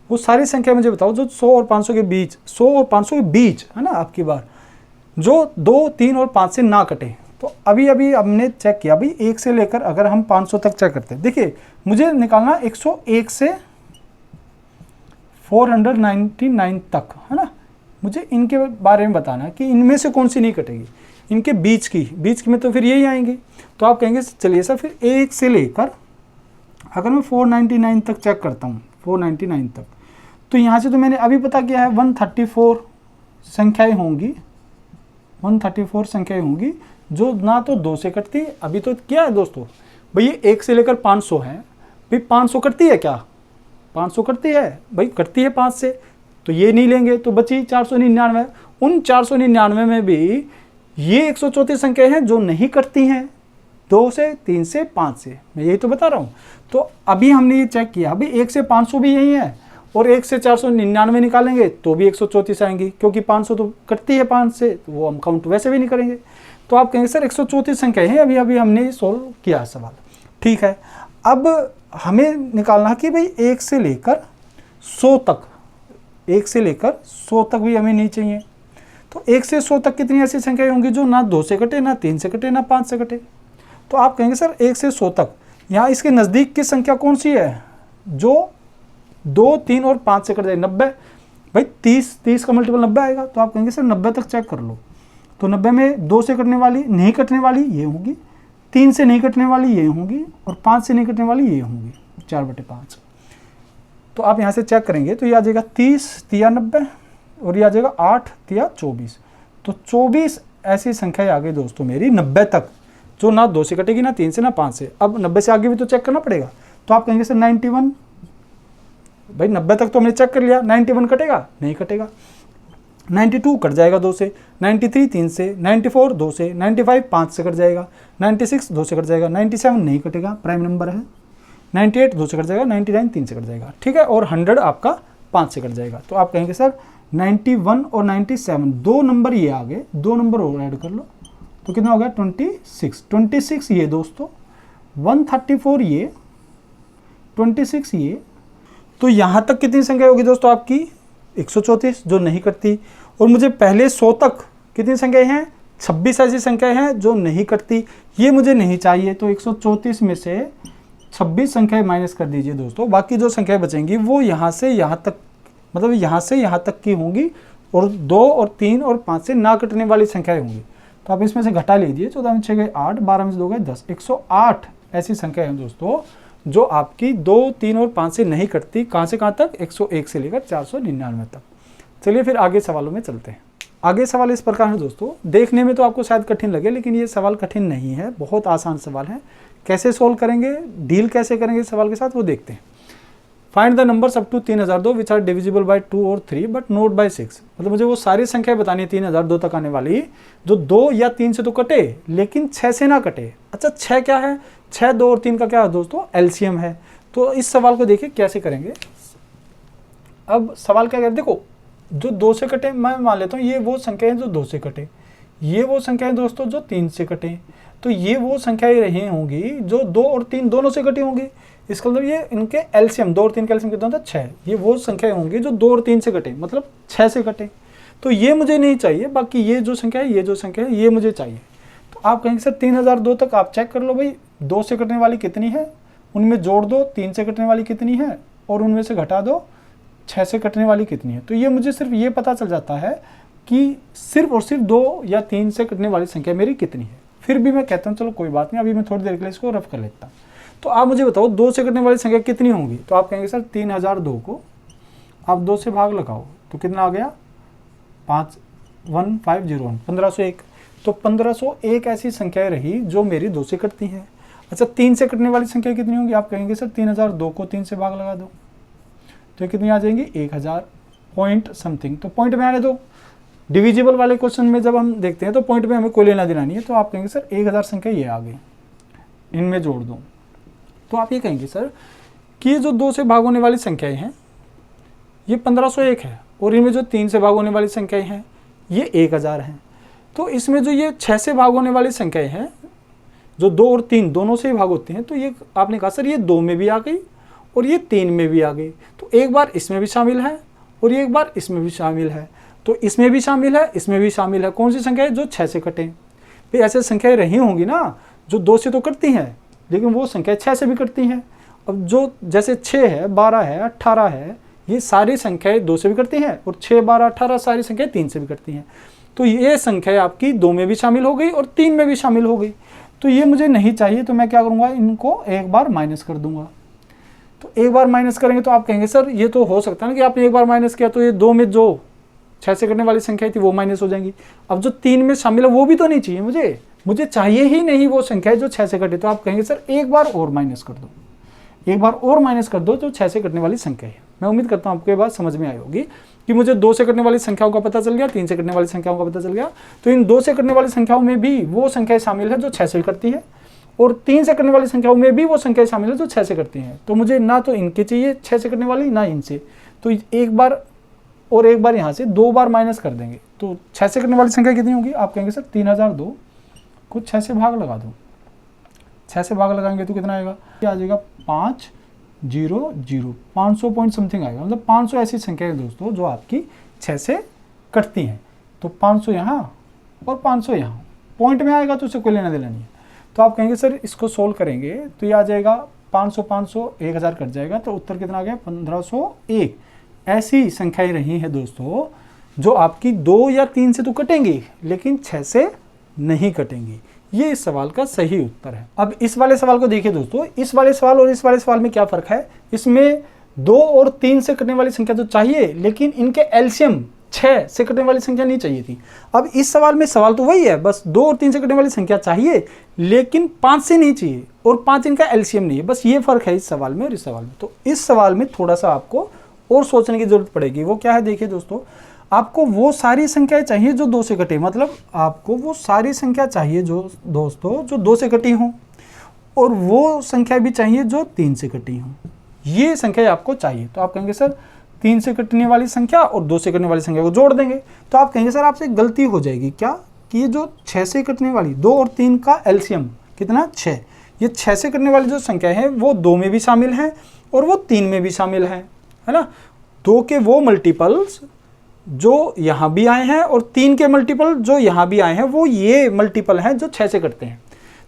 Speaker 1: वो सारी संख्या मुझे बताओ जो 100 और 500 के बीच, 100 और 500 के बीच है ना आपकी बार, जो 2 3 और 5 से ना कटे। तो अभी हमने चेक किया भाई 1 से लेकर अगर हम 500 तक चेक करते हैं, देखिए मुझे निकालना 101 से 499 तक है ना, मुझे इनके बारे में बताना कि इनमें से कौन सी नहीं कटेगी, इनके बीच की में तो फिर यही आएंगी। तो आप कहेंगे चलिए सर फिर 1 से लेकर अगर मैं 499 तक चेक करता हूँ, 499 तक, तो यहाँ से तो मैंने अभी पता किया है 134 संख्याएं होंगी, 134 संख्याएं होंगी जो ना तो 2 से कटती, अभी तो क्या है दोस्तों भाई ये 1 से लेकर 500 है, भाई 500 कटती है क्या, 500 कटती है भाई, कटती है 5 से, तो ये नहीं लेंगे तो बची 499। उन 499 में भी ये 134 संख्या हैं जो नहीं कटती हैं 2 से 3 से 5 से, मैं यही तो बता रहा हूँ। तो अभी हमने ये चेक किया, अभी 1 से 500 भी यही है और 1 से 499 निकालेंगे तो भी 134 आएंगी, क्योंकि 500 तो कटती है 5 से, तो वो हम काउंट वैसे भी नहीं करेंगे। तो आप कहेंगे सर 134 संख्या है, अभी हमने सोल्व किया सवाल, ठीक है। अब हमें निकालना कि भाई 1 से लेकर 100 तक, 1 से लेकर 100 तक भी हमें नहीं चाहिए, तो 1 से 100 तक कितनी ऐसी संख्याएं होंगी जो ना 2 से कटे, ना 3 से कटे, ना 5 से कटे। तो आप कहेंगे सर 1 से 100 तक, यहाँ इसके नज़दीक की संख्या कौन सी है जो 2 3 और 5 से कट जाए, 90, भाई 30 का मल्टीपल 90 आएगा। तो आप कहेंगे सर 90 तक चेक कर लो, तो 90 में 2 से कटने वाली नहीं कटने वाली ये होंगी, 3 से नहीं कटने वाली ये होंगी और 5 से नहीं कटने वाली ये होंगी, 4/5। तो आप यहाँ से चेक करेंगे तो ये आ जाएगा 30 तिया 90 और ये आ जाएगा 8 तिया 24। तो 24 ऐसी संख्या आ गई दोस्तों मेरी 90 तक, जो ना 2 से कटेगी, ना 3 से, ना 5 से। अब 90 से आगे भी तो चेक करना पड़ेगा, तो आप कहेंगे सर 91, भाई 90 तक तो हमने चेक कर लिया, 91 कटेगा, नहीं कटेगा। 92 कट जाएगा 2 से, 93 3 से, 94 2 से, 95 5 से कट जाएगा, 96 2 से कट जाएगा, 97 नहीं कटेगा, प्राइम नंबर है, 98 2 से कट जाएगा, 99 3 से कट जाएगा, ठीक है, और 100 आपका 5 से कट जाएगा। तो आप कहेंगे सर 91 और 97 2 नंबर ये आ गए, 2 नंबर और ऐड कर लो तो कितना हो गया 26 ये दोस्तों, 134 ये, 26 ये। तो यहाँ तक कितनी संख्या होगी दोस्तों आपकी 134 जो नहीं कटती, और मुझे पहले 100 तक कितनी संख्याएं हैं 26 ऐसी संख्याएं हैं जो नहीं कटती, ये मुझे नहीं चाहिए। तो 134 में से 26 संख्याएं माइनस कर दीजिए दोस्तों, बाकी जो संख्याएं बचेंगी वो यहाँ से यहाँ तक, मतलब यहाँ से यहाँ तक की होंगी, और 2 और 3 और 5 से ना कटने वाली संख्याएं होंगी। तो आप इसमें से घटा लीजिए, 14 में 6 गए 8, 12 में से 2 गए 10, 108 ऐसी संख्या है दोस्तों जो आपकी 2 3 और 5 से नहीं कटती। कहाँ से कहाँ तक 101 से लेकर 499 तक। चलिए फिर आगे सवालों में चलते हैं। आगे सवाल इस प्रकार है दोस्तों, देखने में तो आपको शायद कठिन लगे लेकिन ये सवाल कठिन नहीं है, बहुत आसान सवाल है। कैसे सोल्व करेंगे, डील कैसे करेंगे इस सवाल के साथ वो देखते हैं। Find the numbers up to 3002 which are divisible by 2 और 3 बट नोट बाय 6। मतलब मुझे वो सारी संख्या बतानी है 3002 तक आने वाली जो 2 या 3 से तो कटे लेकिन 6 से ना कटे। अच्छा 6 क्या है, 6 2 और 3 का क्या है दोस्तों एलसीएम है। तो इस सवाल को देखिए कैसे करेंगे। अब सवाल क्या कहते, देखो जो 2 से कटे, मैं मान लेता हूँ ये वो संख्या है जो 2 से कटे, ये वो संख्या है दोस्तों जो 3 से कटे, तो ये वो संख्याएं रही होंगी जो 2 और 3 दोनों से कटी होंगी। इसका मतलब ये इनके एलसीएम 2 और 3 का एलसीएम कितना होता है 6, ये वो संख्याएं होंगी जो 2 और 3 से कटे, मतलब 6 से कटे। तो ये मुझे नहीं चाहिए, बाकी ये जो संख्या है, ये जो संख्या है, ये मुझे चाहिए। तो आप कहेंगे सर 3002 तक आप चेक कर लो भाई, 2 से कटने वाली कितनी है, उनमें जोड़ दो, 3 से कटने वाली कितनी है, और उनमें से घटा दो 6 से कटने वाली कितनी है। तो ये मुझे सिर्फ ये पता चल जाता है कि सिर्फ और सिर्फ 2 या 3 से कटने वाली संख्या मेरी कितनी है। फिर भी मैं कहता हूँ चलो कोई बात नहीं, अभी मैं थोड़ी देर के लिए इसको रफ कर लेता हूँ। तो आप मुझे बताओ 2 से कटने वाली संख्या कितनी होंगी। तो आप कहेंगे सर 3002 को आप 2 से भाग लगाओ तो कितना आ गया 51501, 1501। तो 1501 ऐसी संख्याएं रही जो मेरी 2 से कटती हैं। अच्छा 3 से कटने वाली संख्या कितनी होंगी। आप कहेंगे सर 3002 को 3 से भाग लगा दो तो कितनी आ जाएंगी 1000 पॉइंट समथिंग। तो पॉइंट में आने दो। डिविजिबल वाले क्वेश्चन में जब हम देखते हैं तो पॉइंट में हमें कोई लेना देना नहीं है। तो आप कहेंगे सर 1000 संख्या ये आ गई, इनमें जोड़ दो। तो आप ये कहेंगे सर कि ये जो 2 से भाग होने वाली संख्याएं हैं ये 1501 है, और इनमें जो 3 से भाग होने वाली संख्याएं हैं ये 1000 हैं। तो इसमें जो ये 6 से भाग होने वाली संख्याएं हैं जो 2 और 3 दोनों से ही भाग होती हैं, तो ये आपने कहा सर ये 2 में भी आ गई और ये 3 में भी आ गई। तो एक बार इसमें भी शामिल है और ये एक बार इसमें भी शामिल है। तो इसमें भी शामिल है, इसमें भी शामिल है। कौन सी संख्या है जो 6 से कटे। भाई ऐसे संख्याएं रही होंगी ना जो 2 से तो कटती हैं लेकिन वो संख्या 6 से भी कटती हैं। अब जो जैसे 6 है, 12 है, 18 है, ये सारी संख्याएं 2 से भी कटती हैं और 6, 12, 18 सारी संख्याएं 3 से भी कटती हैं। तो ये संख्या आपकी 2 में भी शामिल हो गई और 3 में भी शामिल हो गई। तो ये मुझे नहीं चाहिए, तो मैं क्या करूँगा, इनको एक बार माइनस कर दूंगा। तो एक बार माइनस करेंगे तो आप कहेंगे सर ये तो हो सकता है ना कि आपने एक बार माइनस किया तो ये 2 में जो 6 से कटने वाली संख्या थी वो माइनस हो जाएंगी। अब जो 3 में शामिल है वो भी तो नहीं चाहिए मुझे चाहिए ही नहीं वो संख्या जो 6 से कटे। तो आप कहेंगे सर एक बार और माइनस कर दो, एक बार और माइनस कर दो जो 6 से कटने वाली संख्या है। मैं उम्मीद करता हूँ आपको ये बात समझ में आई होगी कि मुझे 2 से कटने वाली संख्याओं का पता चल गया, 3 से कटने वाली संख्याओं का पता चल गया। तो इन 2 से कटने वाली संख्याओं में भी वो संख्याएं शामिल है जो 6 से कटती है और 3 से कटने वाली संख्याओं में भी वो संख्याएं शामिल है जो 6 से कटती हैं। तो मुझे ना तो इनके चाहिए 6 से कटने वाली ना इनसे। तो एक बार और एक बार यहाँ से 2 बार माइनस कर देंगे तो 6 से कटने वाली संख्या कितनी होगी। आप कहेंगे सर 3002 को 6 से भाग लगा दो। 6 से भाग लगाएंगे तो कितना आएगा, आ जाएगा 500, 500 पॉइंट समथिंग आएगा। मतलब 500 ऐसी संख्या है दोस्तों जो आपकी 6 से कटती हैं। तो 500 यहाँ और 500 यहाँ, पॉइंट में आएगा तो उससे कोई लेना देना नहीं है। तो आप कहेंगे सर इसको सोल्व करेंगे तो ये आ जाएगा 500, 500, 1000 कट जाएगा। तो उत्तर कितना आ गया 1501। ऐसी संख्याएं रही हैं दोस्तों जो आपकी 2 या 3 से तो कटेंगी लेकिन 6 से नहीं कटेंगी। ये इस सवाल का सही उत्तर है। अब इस वाले सवाल को देखिए दोस्तों, इस वाले सवाल और इस वाले सवाल में क्या फ़र्क है। इसमें 2 और 3 से कटने वाली संख्या तो चाहिए लेकिन इनके एलसीएम 6 से कटने वाली संख्या नहीं चाहिए थी। अब इस सवाल में सवाल तो वही है, बस 2 और 3 से कटने वाली संख्या चाहिए लेकिन 5 से नहीं चाहिए और 5 इनका एलसीएम नहीं है। बस ये फ़र्क है इस सवाल में और इस सवाल में। तो इस सवाल में थोड़ा सा आपको और सोचने की जरूरत पड़ेगी। वो क्या है देखिए दोस्तों, आपको वो सारी संख्याएं चाहिए जो 2 से कटे, मतलब आपको वो सारी संख्या चाहिए जो दोस्तों जो 2 से कटी हों और वो संख्या भी चाहिए जो 3 से कटी हों। ये संख्या आपको चाहिए। तो आप कहेंगे सर 3 से कटने वाली संख्या और 2 से कटने वाली संख्या को जोड़ देंगे। तो आप कहेंगे सर आपसे गलती हो जाएगी क्या कि ये जो 6 से कटने वाली 2 और 3 का एलसीएम कितना 6, ये 6 से कटने वाली जो संख्या है वो 2 में भी शामिल है और वो 3 में भी शामिल है ना। 2 के वो मल्टीपल्स जो यहाँ भी आए हैं और 3 के मल्टीपल जो यहाँ भी आए हैं वो ये मल्टीपल हैं जो 6 से कटते हैं।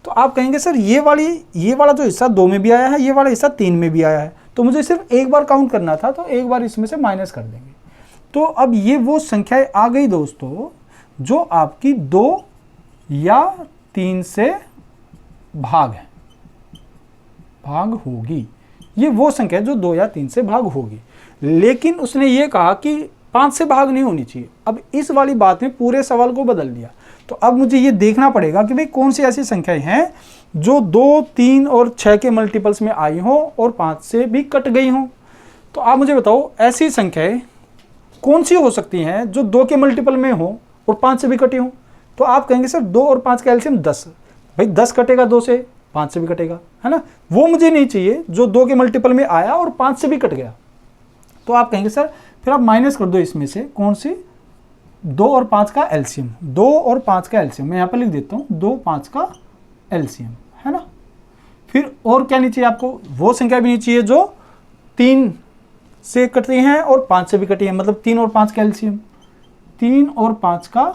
Speaker 1: तो आप कहेंगे सर ये वाला जो हिस्सा 2 में भी आया है, ये वाला हिस्सा 3 में भी आया है, तो मुझे सिर्फ एक बार काउंट करना था, तो एक बार इसमें से माइनस कर देंगे। तो अब ये वो संख्याएं आ गई दोस्तों जो आपकी 2 या 3 से भाग होगी। ये वो संख्या जो 2 या 3 से भाग होगी, लेकिन उसने ये कहा कि 5 से भाग नहीं होनी चाहिए। अब इस वाली बात में पूरे सवाल को बदल दिया। तो अब मुझे ये देखना पड़ेगा कि भाई कौन सी ऐसी संख्याएं हैं जो 2, 3 और 6 के मल्टीपल्स में आई हों और 5 से भी कट गई हों। तो आप मुझे बताओ ऐसी संख्याएं कौन सी हो सकती हैं जो 2 के मल्टीपल में हो और 5 से भी कटी हो। तो आप कहेंगे सर 2 और 5 का एलसीएम 10। भाई 10 कटेगा 2 से, 5 से भी कटेगा, है ना। वो मुझे नहीं चाहिए जो 2 के मल्टीपल में आया और 5 से भी कट गया। तो आप कहेंगे सर फिर आप माइनस कर दो इसमें से कौन सी 2 और 5 का एलसीएम। 2 और 5 का एलसीएम मैं यहाँ पर लिख देता हूँ, 2, 5 का एलसीएम, है ना। फिर और क्या नहीं चाहिए आपको, वो संख्या भी नहीं चाहिए जो 3 से कटती हैं और 5 से भी कटी हैं, मतलब 3 और 5 का एलसीएम। 3 और 5 का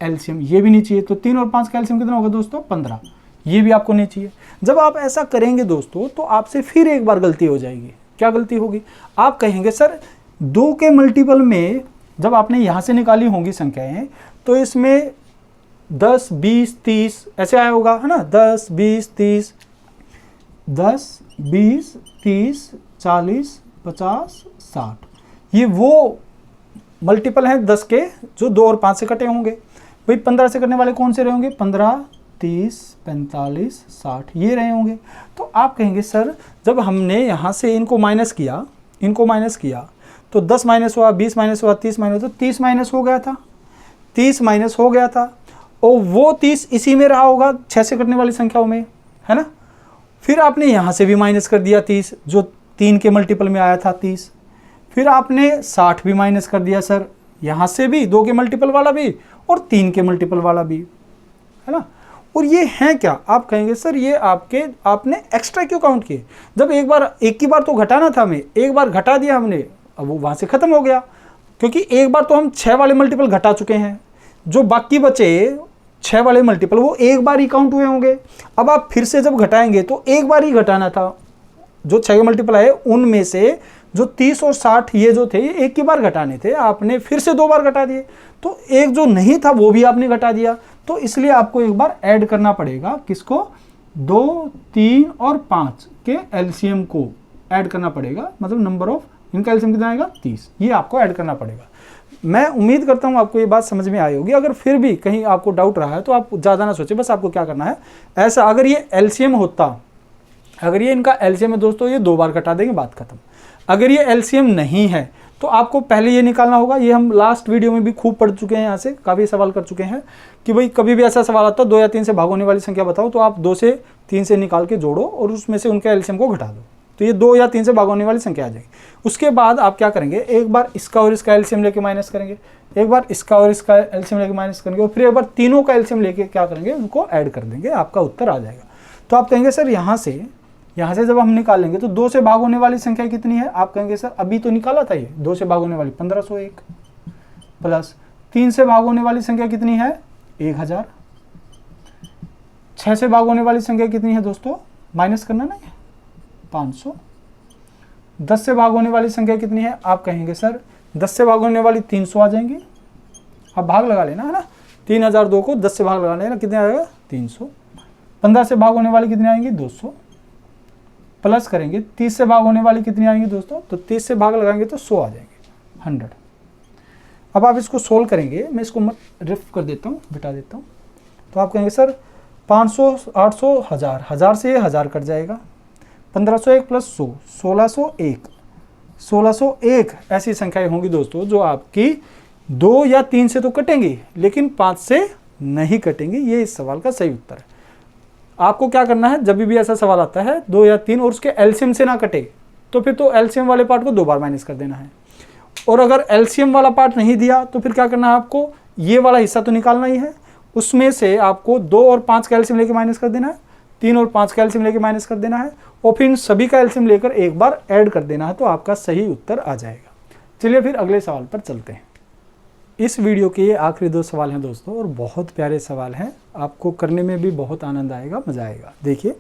Speaker 1: एलसीएम ये भी नहीं चाहिए। तो 3 और 5 का एलसीएम कितना होगा दोस्तों 15। ये भी आपको नहीं चाहिए। जब आप ऐसा करेंगे दोस्तों तो आपसे फिर एक बार गलती हो जाएगी। क्या गलती होगी? आप कहेंगे सर 2 के मल्टीपल में जब आपने यहाँ से निकाली होंगी संख्याएं तो इसमें 10, 20, 30 ऐसे आया होगा, है ना, 10, 20, 30, 10, 20, 30, 40, 50, 60, ये वो मल्टीपल हैं 10 के जो 2 और 5 से कटे होंगे। भाई 15 से कटने वाले कौन से रहे होंगे? 15, 30, 45, 60 ये रहे होंगे। तो आप कहेंगे सर जब हमने यहाँ से इनको माइनस किया तो 10 माइनस हुआ, 20 माइनस हुआ, 30 माइनस हुआ, 30 माइनस हो गया था, 30 माइनस हो गया था, और वो 30 इसी में रहा होगा 6 से कटने वाली संख्याओं में, है ना। फिर आपने यहाँ से भी माइनस कर दिया 30 जो 3 के मल्टीपल में आया था 30, फिर आपने 60 भी माइनस कर दिया सर, यहाँ से भी 2 के मल्टीपल वाला भी और 3 के मल्टीपल वाला भी, है ना। और ये हैं क्या? आप कहेंगे सर ये आपने एक्स्ट्रा क्यों काउंट किए? जब एक ही बार तो घटाना था हमें, एक बार घटा दिया हमने, अब वो वहाँ से ख़त्म हो गया, क्योंकि एक बार तो हम 6 वाले मल्टीपल घटा चुके हैं, जो बाकी बचे 6 वाले मल्टीपल वो एक बार ही काउंट हुए होंगे। अब आप फिर से जब घटाएंगे तो एक बार ही घटाना था, जो 6 के मल्टीपल आए उनमें से जो 30 और 60 ये जो थे ये एक ही बार घटाने थे, आपने फिर से 2 बार घटा दिए, तो एक जो नहीं था वो भी आपने घटा दिया। तो इसलिए आपको एक बार ऐड करना पड़ेगा, किसको? 2, 3 और 5 के एलसीएम को ऐड करना पड़ेगा, मतलब नंबर ऑफ इनका एलसीएम कितना आएगा? 30, ये आपको ऐड करना पड़ेगा। मैं उम्मीद करता हूँ आपको ये बात समझ में आई होगी। अगर फिर भी कहीं आपको डाउट रहा है तो आप ज़्यादा ना सोचें, बस आपको क्या करना है ऐसा, अगर ये एलसीएम होता, अगर ये इनका एलसीएम है दोस्तों, ये 2 बार घटा देंगे, बात खत्म। अगर ये एलसीएम नहीं है तो आपको पहले ये निकालना होगा, ये हम लास्ट वीडियो में भी खूब पढ़ चुके हैं, यहाँ से काफ़ी सवाल कर चुके हैं कि भाई कभी भी ऐसा सवाल आता है 2 या 3 से भाग होने वाली संख्या बताओ, तो आप 2 से 3 से निकाल के जोड़ो और उसमें से उनके एलसीएम को घटा दो, तो ये 2 या 3 से भाग होने वाली संख्या आ जाएगी। उसके बाद आप क्या करेंगे, एक बार इसका और इसका एलसीएम लेके माइनस करेंगे, एक बार इसका और इसका एलसीएम लेके माइनस करेंगे, और फिर एक बार तीनों का एलसीएम लेके क्या करेंगे, उनको ऐड कर देंगे, आपका उत्तर आ जाएगा। तो आप कहेंगे सर यहाँ से जब हम निकालेंगे तो 2 से भाग होने वाली संख्या कितनी है? आप कहेंगे सर अभी तो निकाला था ये 2 से भाग होने वाली 1501, प्लस 3 से भाग होने वाली संख्या कितनी है? 1000, 6 से भाग होने वाली संख्या कितनी है दोस्तों? माइनस करना ना, 500, 10 से भाग होने वाली संख्या कितनी है? आप कहेंगे सर 10 से भाग होने वाली 300 आ जाएंगी, आप भाग लगा लेना, है ना, 3002 को 10 से भाग लगा लेना, कितने आएगा? 300। 15 से भाग होने वाली कितनी आएंगी? 200, प्लस करेंगे 30 से भाग होने वाली कितनी आएंगी दोस्तों? तो 30 से भाग लगाएंगे तो 100 आ जाएंगे, 100। अब आप इसको सोल्व करेंगे, मैं इसको रिफ कर देता हूँ, बिठा देता हूँ। तो आप कहेंगे सर 500, 800, 1000, 1000 से 1000 कट जाएगा, 1501 प्लस 100, 1601, 1601 ऐसी संख्याएं होंगी दोस्तों जो आपकी 2 या 3 से तो कटेंगी लेकिन 5 से नहीं कटेंगी। ये इस सवाल का सही उत्तर है। आपको क्या करना है, जब भी ऐसा सवाल आता है 2 या 3 और उसके एलसीएम से ना कटे तो फिर तो एलसीएम वाले पार्ट को 2 बार माइनस कर देना है, और अगर एलसीएम वाला पार्ट नहीं दिया तो फिर क्या करना है, आपको ये वाला हिस्सा तो निकालना ही है, उसमें से आपको 2 और 5 का एलसीएम लेके माइनस कर देना है, 3 और 5 का एलसीएम लेके माइनस कर देना है, और फिर इन सभी का एलसीएम लेकर एक बार ऐड कर देना है, तो आपका सही उत्तर आ जाएगा। चलिए फिर अगले सवाल पर चलते हैं। इस वीडियो के ये आखिरी 2 सवाल हैं दोस्तों, और बहुत प्यारे सवाल हैं, आपको करने में भी बहुत आनंद आएगा, मजा आएगा। देखिए,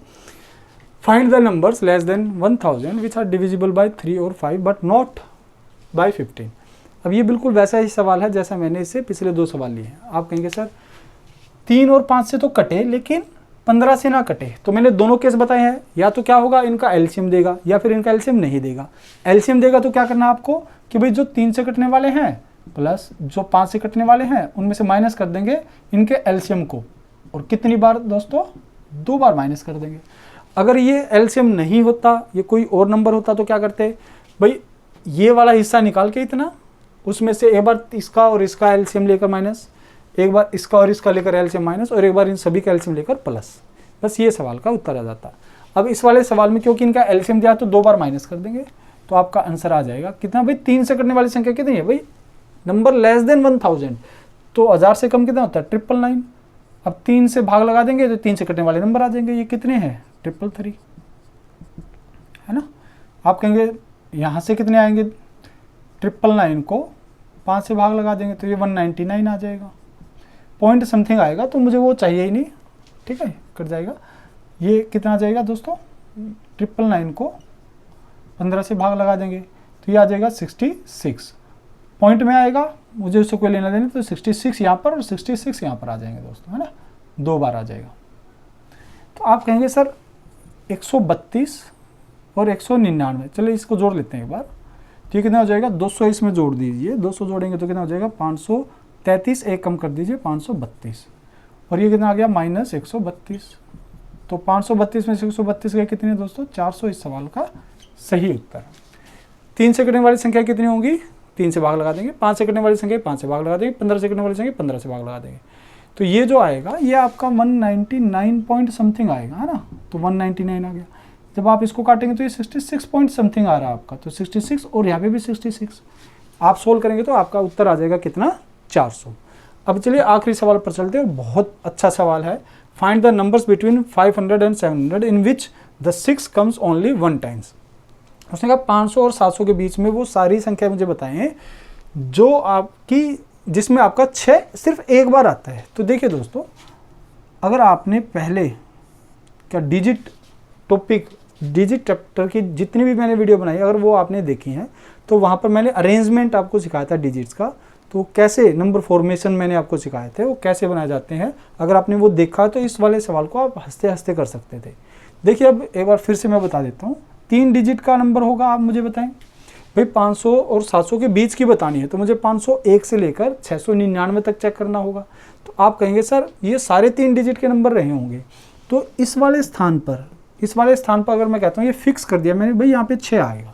Speaker 1: find the numbers less than 1000 which are divisible by 3 और 5 बट नॉट बाय 15। अब ये बिल्कुल वैसा ही सवाल है जैसा मैंने इससे पिछले 2 सवाल लिए हैं। आप कहेंगे सर 3 और 5 से तो कटे लेकिन 15 से ना कटे, तो मैंने दोनों केस बताए हैं, या तो क्या होगा, इनका एलसीएम देगा या फिर इनका एलसीएम नहीं देगा। एलसीएम देगा तो क्या करना है आपको कि भाई जो 3 से कटने वाले हैं प्लस जो 5 से कटने वाले हैं उनमें से माइनस कर देंगे इनके एलसीएम को, और कितनी बार दोस्तों? 2 बार माइनस कर देंगे। अगर ये एलसीएम नहीं होता, ये कोई और नंबर होता तो क्या करते भाई, ये वाला हिस्सा निकाल के इतना, उसमें से एक बार इसका और इसका एलसीएम लेकर माइनस, एक बार इसका और इसका लेकर एलसीएम माइनस, और एक बार इन सभी का एलसीएम लेकर प्लस, बस ये सवाल का उत्तर आ जाता। अब इस वाले सवाल में क्योंकि इनका एलसीएम दिया तो 2 बार माइनस कर देंगे, तो आपका आंसर आ जाएगा कितना भाई? 3 से कटने वाली संख्या कितनी है भाई? नंबर लेस देन 1000, तो 1000 से कम कितना होता है? 999। अब 3 से भाग लगा देंगे तो 3 से कटने वाले नंबर आ जाएंगे, ये कितने हैं? 333, है ना। आप कहेंगे यहाँ से कितने आएंगे? 999 को 5 से भाग लगा देंगे तो ये 199 आ जाएगा, पॉइंट समथिंग आएगा, तो मुझे वो चाहिए ही नहीं, ठीक है, कट जाएगा। ये कितना आ जाएगा दोस्तों? 999 को 15 से भाग लगा देंगे तो ये आ जाएगा 66। पॉइंट में आएगा, मुझे उससे कोई लेना देना, तो 66 यहाँ पर और 66 यहाँ पर आ जाएंगे दोस्तों, है ना, 2 बार आ जाएगा। तो आप कहेंगे सर 132 और 199, चलिए इसको जोड़ लेते हैं एक बार। तो ये कितना हो जाएगा, 200 इसमें जोड़ दीजिए, 200 जोड़ेंगे तो कितना हो जाएगा 533, एक कम कर दीजिए 532, और ये कितना आ गया -132। तो 532 में से 132 गए कितने दोस्तों, 400 इस सवाल का सही उत्तर। 3 से कटने वाली संख्या कितनी होंगी, 3 से भाग लगा देंगे। 5 से कटने वाली संख्या 5 से भाग लगा देंगे। 15 से कटने वाली संख्या 15 से भाग लगा देंगे। तो ये जो आएगा ये आपका 199 पॉइंट समथिंग आएगा, है ना, तो 199 आ गया। जब आप इसको काटेंगे तो ये 66 पॉइंट समथिंग आ रहा है आपका, तो 66 और यहाँ पे भी 66। आप सोल्व करेंगे तो आपका उत्तर आ जाएगा कितना, 400। अब चलिए आखिरी सवाल पर चलते हैं, बहुत अच्छा सवाल है। Find the numbers between 500 and 700 in which the 6 comes only 1 times. उसने कहा 500 और 700 के बीच में वो सारी संख्या मुझे बताएं जो आपकी, जिसमें आपका 6 सिर्फ एक बार आता है। तो देखिए दोस्तों, अगर आपने पहले क्या डिजिट टॉपिक, डिजिट चैप्टर की जितनी भी मैंने वीडियो बनाई अगर वो आपने देखी हैं तो वहाँ पर मैंने अरेंजमेंट आपको सिखाया था डिजिट्स का, तो कैसे नंबर फॉर्मेशन मैंने आपको सिखाए थे, वो कैसे बनाए जाते हैं। अगर आपने वो देखा तो इस वाले सवाल को आप हंसते हंसते कर सकते थे। देखिए अब एक बार फिर से मैं बता देता हूँ, 3 डिजिट का नंबर होगा, आप मुझे बताएं भाई 500 और 700 के बीच की बतानी है, तो मुझे 501 से लेकर 699 तक चेक करना होगा। तो आप कहेंगे सर ये सारे 3 डिजिट के नंबर रहे होंगे, तो इस वाले स्थान पर अगर मैं कहता हूँ ये फिक्स कर दिया मैंने, भाई यहाँ पे 6 आएगा,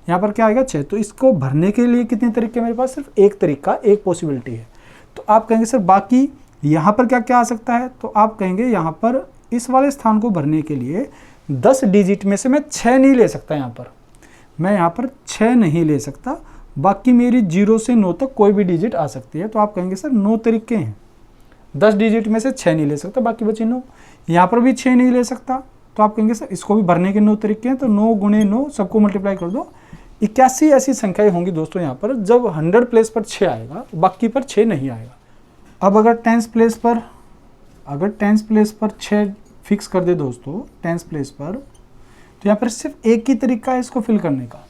Speaker 1: यहाँ पर क्या आएगा 6, तो इसको भरने के लिए कितने तरीके मेरे पास, सिर्फ एक तरीका, एक पॉसिबिलिटी है। तो आप कहेंगे सर बाकी यहाँ पर क्या क्या आ सकता है, तो आप कहेंगे यहाँ पर इस वाले स्थान को भरने के लिए 10 डिजिट में से मैं 6 नहीं ले सकता, मैं यहाँ पर 6 नहीं ले सकता, बाकी मेरी 0 से 9 तक कोई भी डिजिट आ सकती है। तो आप कहेंगे सर 9 तरीके हैं, 10 डिजिट में से 6 नहीं ले सकता, बाकी बचे 9। यहाँ पर भी 6 नहीं ले सकता, तो आप कहेंगे सर इसको भी भरने के 9 तरीके हैं, तो 9 गुणे 9 सबको मल्टीप्लाई कर दो, 81 ऐसी संख्याएं होंगी दोस्तों यहाँ पर जब 100 प्लेस पर 6 आएगा, बाकी पर 6 नहीं आएगा। अब अगर 10 प्लेस पर 6 फिक्स कर दे दोस्तों, 10 प्लेस पर, तो यहाँ पर सिर्फ एक ही तरीका है इसको फिल करने का।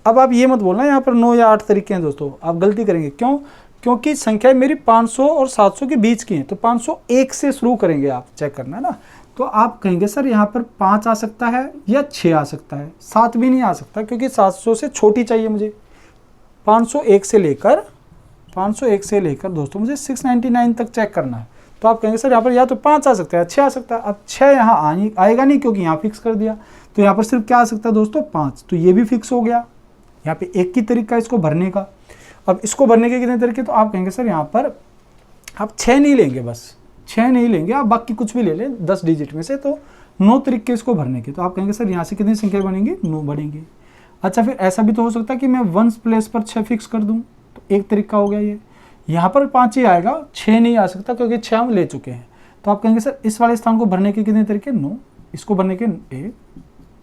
Speaker 1: अब आप ये मत बोलना यहाँ पर 9 या 8 तरीके हैं दोस्तों, आप गलती करेंगे। क्यों? क्योंकि संख्या मेरी 500 और 700 के बीच की है, तो 501 से शुरू करेंगे, आप चेक करना है ना। तो आप कहेंगे सर यहाँ पर 5 आ सकता है या 6 आ सकता है, 7 भी नहीं आ सकता क्योंकि 700 से छोटी चाहिए मुझे। 501 से लेकर दोस्तों मुझे 699 तक चेक करना है। तो आप कहेंगे सर यहाँ पर या तो 5 आ सकता है, 6 आ सकता है। अब 6 यहाँ आएगा नहीं क्योंकि यहाँ फिक्स कर दिया, तो यहाँ पर सिर्फ क्या आ सकता है दोस्तों, 5। तो ये भी फिक्स हो गया। यहाँ पे एक ही तरीका इसको भरने का। अब इसको भरने के कितने तरीके, तो आप कहेंगे सर यहाँ पर आप 6 नहीं लेंगे, बस 6 नहीं लेंगे आप, बाकी कुछ भी ले लें 10 डिजिट में से, तो 9 तरीके इसको भरने के। तो आप कहेंगे सर यहाँ से कितनी संख्या बनेंगी, 9 बढ़ेंगे। अच्छा फिर ऐसा भी तो हो सकता है कि मैं 1 प्लेस पर 6 फिक्स कर दूँ, तो एक तरीका हो गया ये। यहाँ पर 5 ही आएगा, 6 नहीं आ सकता क्योंकि 6 हम ले चुके हैं। तो आप कहेंगे सर इस वाले स्थान को भरने के कितने तरीके, 9। इसको भरने के 1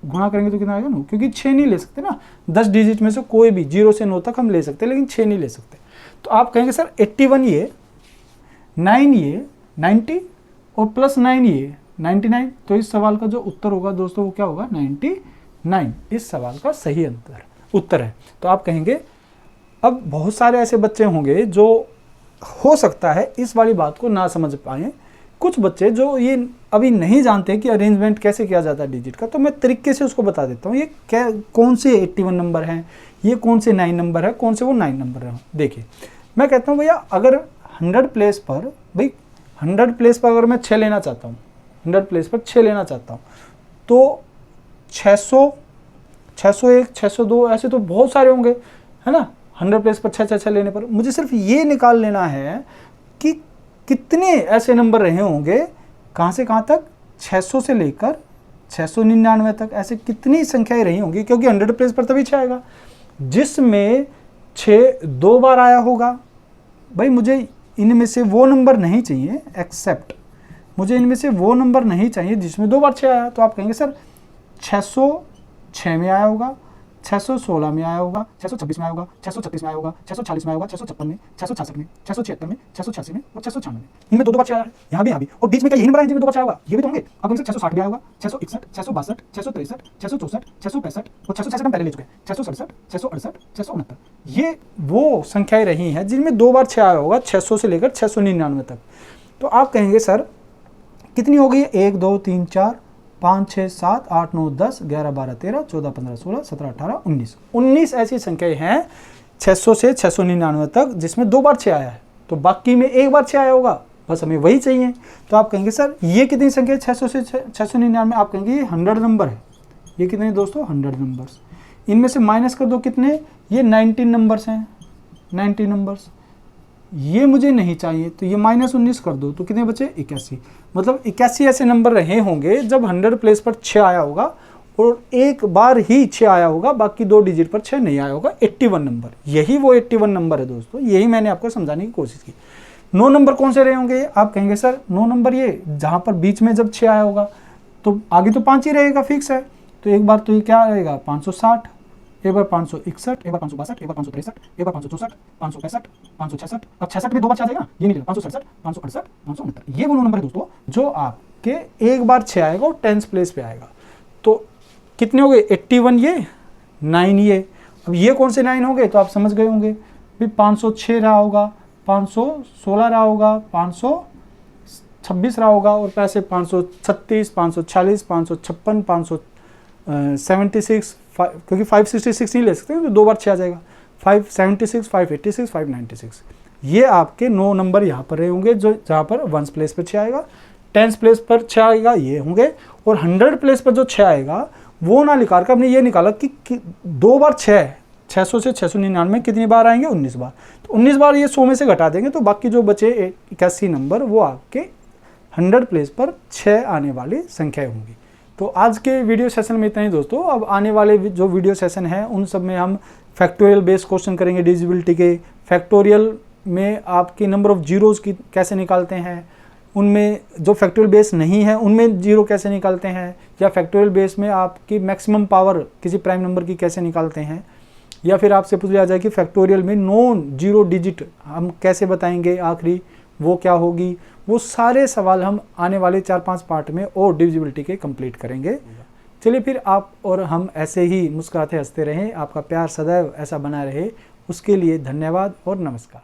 Speaker 1: गुणा करेंगे तो कितना आएगा, 9, क्योंकि 6 नहीं ले सकते ना, 10 डिजिट में से कोई भी 0 से 9 तक हम ले सकते हैं, लेकिन 6 नहीं ले सकते। तो आप कहेंगे सर 81 ये, 9 ये 90 और +9 ये 99। तो इस सवाल का जो उत्तर होगा दोस्तों वो क्या होगा, 99 इस सवाल का सही उत्तर है। तो आप कहेंगे अब बहुत सारे ऐसे बच्चे होंगे जो हो सकता है इस वाली बात को ना समझ पाएँ, कुछ बच्चे जो ये अभी नहीं जानते कि अरेंजमेंट कैसे किया जाता है डिजिट का। तो मैं तरीके से उसको बता देता हूँ, ये क्या कौन से 81 नंबर हैं, ये कौन से 9 नंबर है, कौन से वो 9 नंबर है। देखिए मैं कहता हूँ भैया अगर 100 प्लेस पर, भाई 100 प्लेस पर अगर मैं 6 लेना चाहता हूँ, 100 प्लेस पर 6 लेना चाहता हूँ, तो 600, 601, 602 ऐसे तो बहुत सारे होंगे, है ना। 100 प्लेस पर 6 लेने पर मुझे सिर्फ ये निकाल लेना है कि कितने ऐसे नंबर रहे होंगे, कहाँ से कहाँ तक, 600 से लेकर 699 तक, ऐसे कितनी संख्याएं रही होंगी, क्योंकि 100 प्लेस पर तभी 6 आएगा जिसमें 6 2 बार आया होगा। भाई मुझे इनमें से वो नंबर नहीं चाहिए, एक्सेप्ट मुझे इनमें से वो नंबर नहीं चाहिए जिसमें 2 बार 6 आया। तो आप कहेंगे सर 606 में आया होगा, 616 में आया होगा, 626 में आया होगा, 636 में आया होगा, 640 में आया होगा, 656 में, 666 में, 676 में, 686 में और 696 में। इनमें दो बार 6 आया है, यहाँ भी और बीच में क्या यही नंबर है जिनमें दो बार 6 होगा, ये भी तो होंगे। अब इनसे 660 भी आया होगा, 661, 662, 663, 664, 665 और 666 हम पहले ले चुके हैं, 667, 668, 669। ये वो संख्याएं रही हैं जिनमें दो बार 6 आया होगा, 600 से लेकर 699 तक। तो आप कहेंगे सर कितनी हो गई? 1 2 3 4 5 6 7 8 9 10 11 12 13 14 15 16 17 18 19 19 ऐसी संख्याएं हैं 600 से 699 तक जिसमें दो बार 6 आया है। तो बाकी में एक बार 6 आया होगा, बस हमें वही चाहिए। तो आप कहेंगे सर ये कितनी संख्या है? 600 से 699। आप कहेंगे ये 100 नंबर है। ये कितने दोस्तों? 100 नंबर्स। इनमें से माइनस कर दो कितने? ये 19 नंबर्स हैं, 90 नंबर्स। ये मुझे नहीं चाहिए तो ये -19 कर दो, तो कितने बचे? 81। मतलब 81 ऐसे नंबर रहे होंगे जब 100 प्लेस पर 6 आया होगा और एक बार ही 6 आया होगा, बाकी 2 डिजिट पर 6 नहीं आया होगा। 81 नंबर, यही वो 81 नंबर है दोस्तों। यही मैंने आपको समझाने की कोशिश की। 9 नंबर कौन से रहे होंगे? आप कहेंगे सर 9 नंबर ये जहाँ पर बीच में जब 6 आया होगा तो आगे तो 5 ही रहेगा, फिक्स है। तो एक बार तो ये क्या रहेगा? 560, एक बार 561, एक बार 562, एक बार 563, एक बार 564, 565, 566। अब 66 में दो बार 6 आ जाएगा, ये नहीं, 567, 568, 569। ये वो नंबर है दोस्तों जो आपके एक बार 6 आएगा और 10th प्लेस पे आएगा। तो कितने हो गए? 81 ये, 9 ये। अब ये कौन से 9 हो गए? तो आप समझ गए होंगे भी 506 रहा होगा, 516 रहा होगा, 526 रहा होगा और पैसे 536, 540, 556, 576, क्योंकि 566 नहीं ले सकते तो दो बार 6 आ जाएगा। 576, 586, 596। ये आपके 9 नंबर यहाँ पर रहे होंगे जो जहाँ पर 1st प्लेस पर 6 आएगा, 10th प्लेस पर 6 आएगा, ये होंगे। और 100 प्लेस पर जो 6 आएगा वो ना निकाल कर हमने ये निकाला कि दो बार 6, 600 से 699 में कितनी बार आएंगे? 19 बार। तो 19 बार ये 100 में से घटा देंगे तो बाकी जो बचे 81 नंबर वो आपके 100 प्लेस पर 6 आने वाली संख्याएं होंगी। तो आज के वीडियो सेशन में इतना ही दोस्तों। अब आने वाले जो वीडियो सेशन है उन सब में हम फैक्टोरियल बेस्ड क्वेश्चन करेंगे डिविजिबिलिटी के। फैक्टोरियल में आपकी नंबर ऑफ जीरोज़ की कैसे निकालते हैं, उनमें जो फैक्टोरियल बेस नहीं है उनमें जीरो कैसे निकालते हैं, या फैक्टोरियल बेस में आपकी मैक्सिमम पावर किसी प्राइम नंबर की कैसे निकालते हैं, या फिर आपसे पूछ लिया जाए कि फैक्टोरियल में नॉन जीरो डिजिट हम कैसे बताएंगे आखिरी वो क्या होगी। वो सारे सवाल हम आने वाले 4-5 पार्ट में और डिविजिबिलिटी के कंप्लीट करेंगे। चलिए फिर आप और हम ऐसे ही मुस्कुराते हंसते रहें, आपका प्यार सदैव ऐसा बना रहे। उसके लिए धन्यवाद और नमस्कार।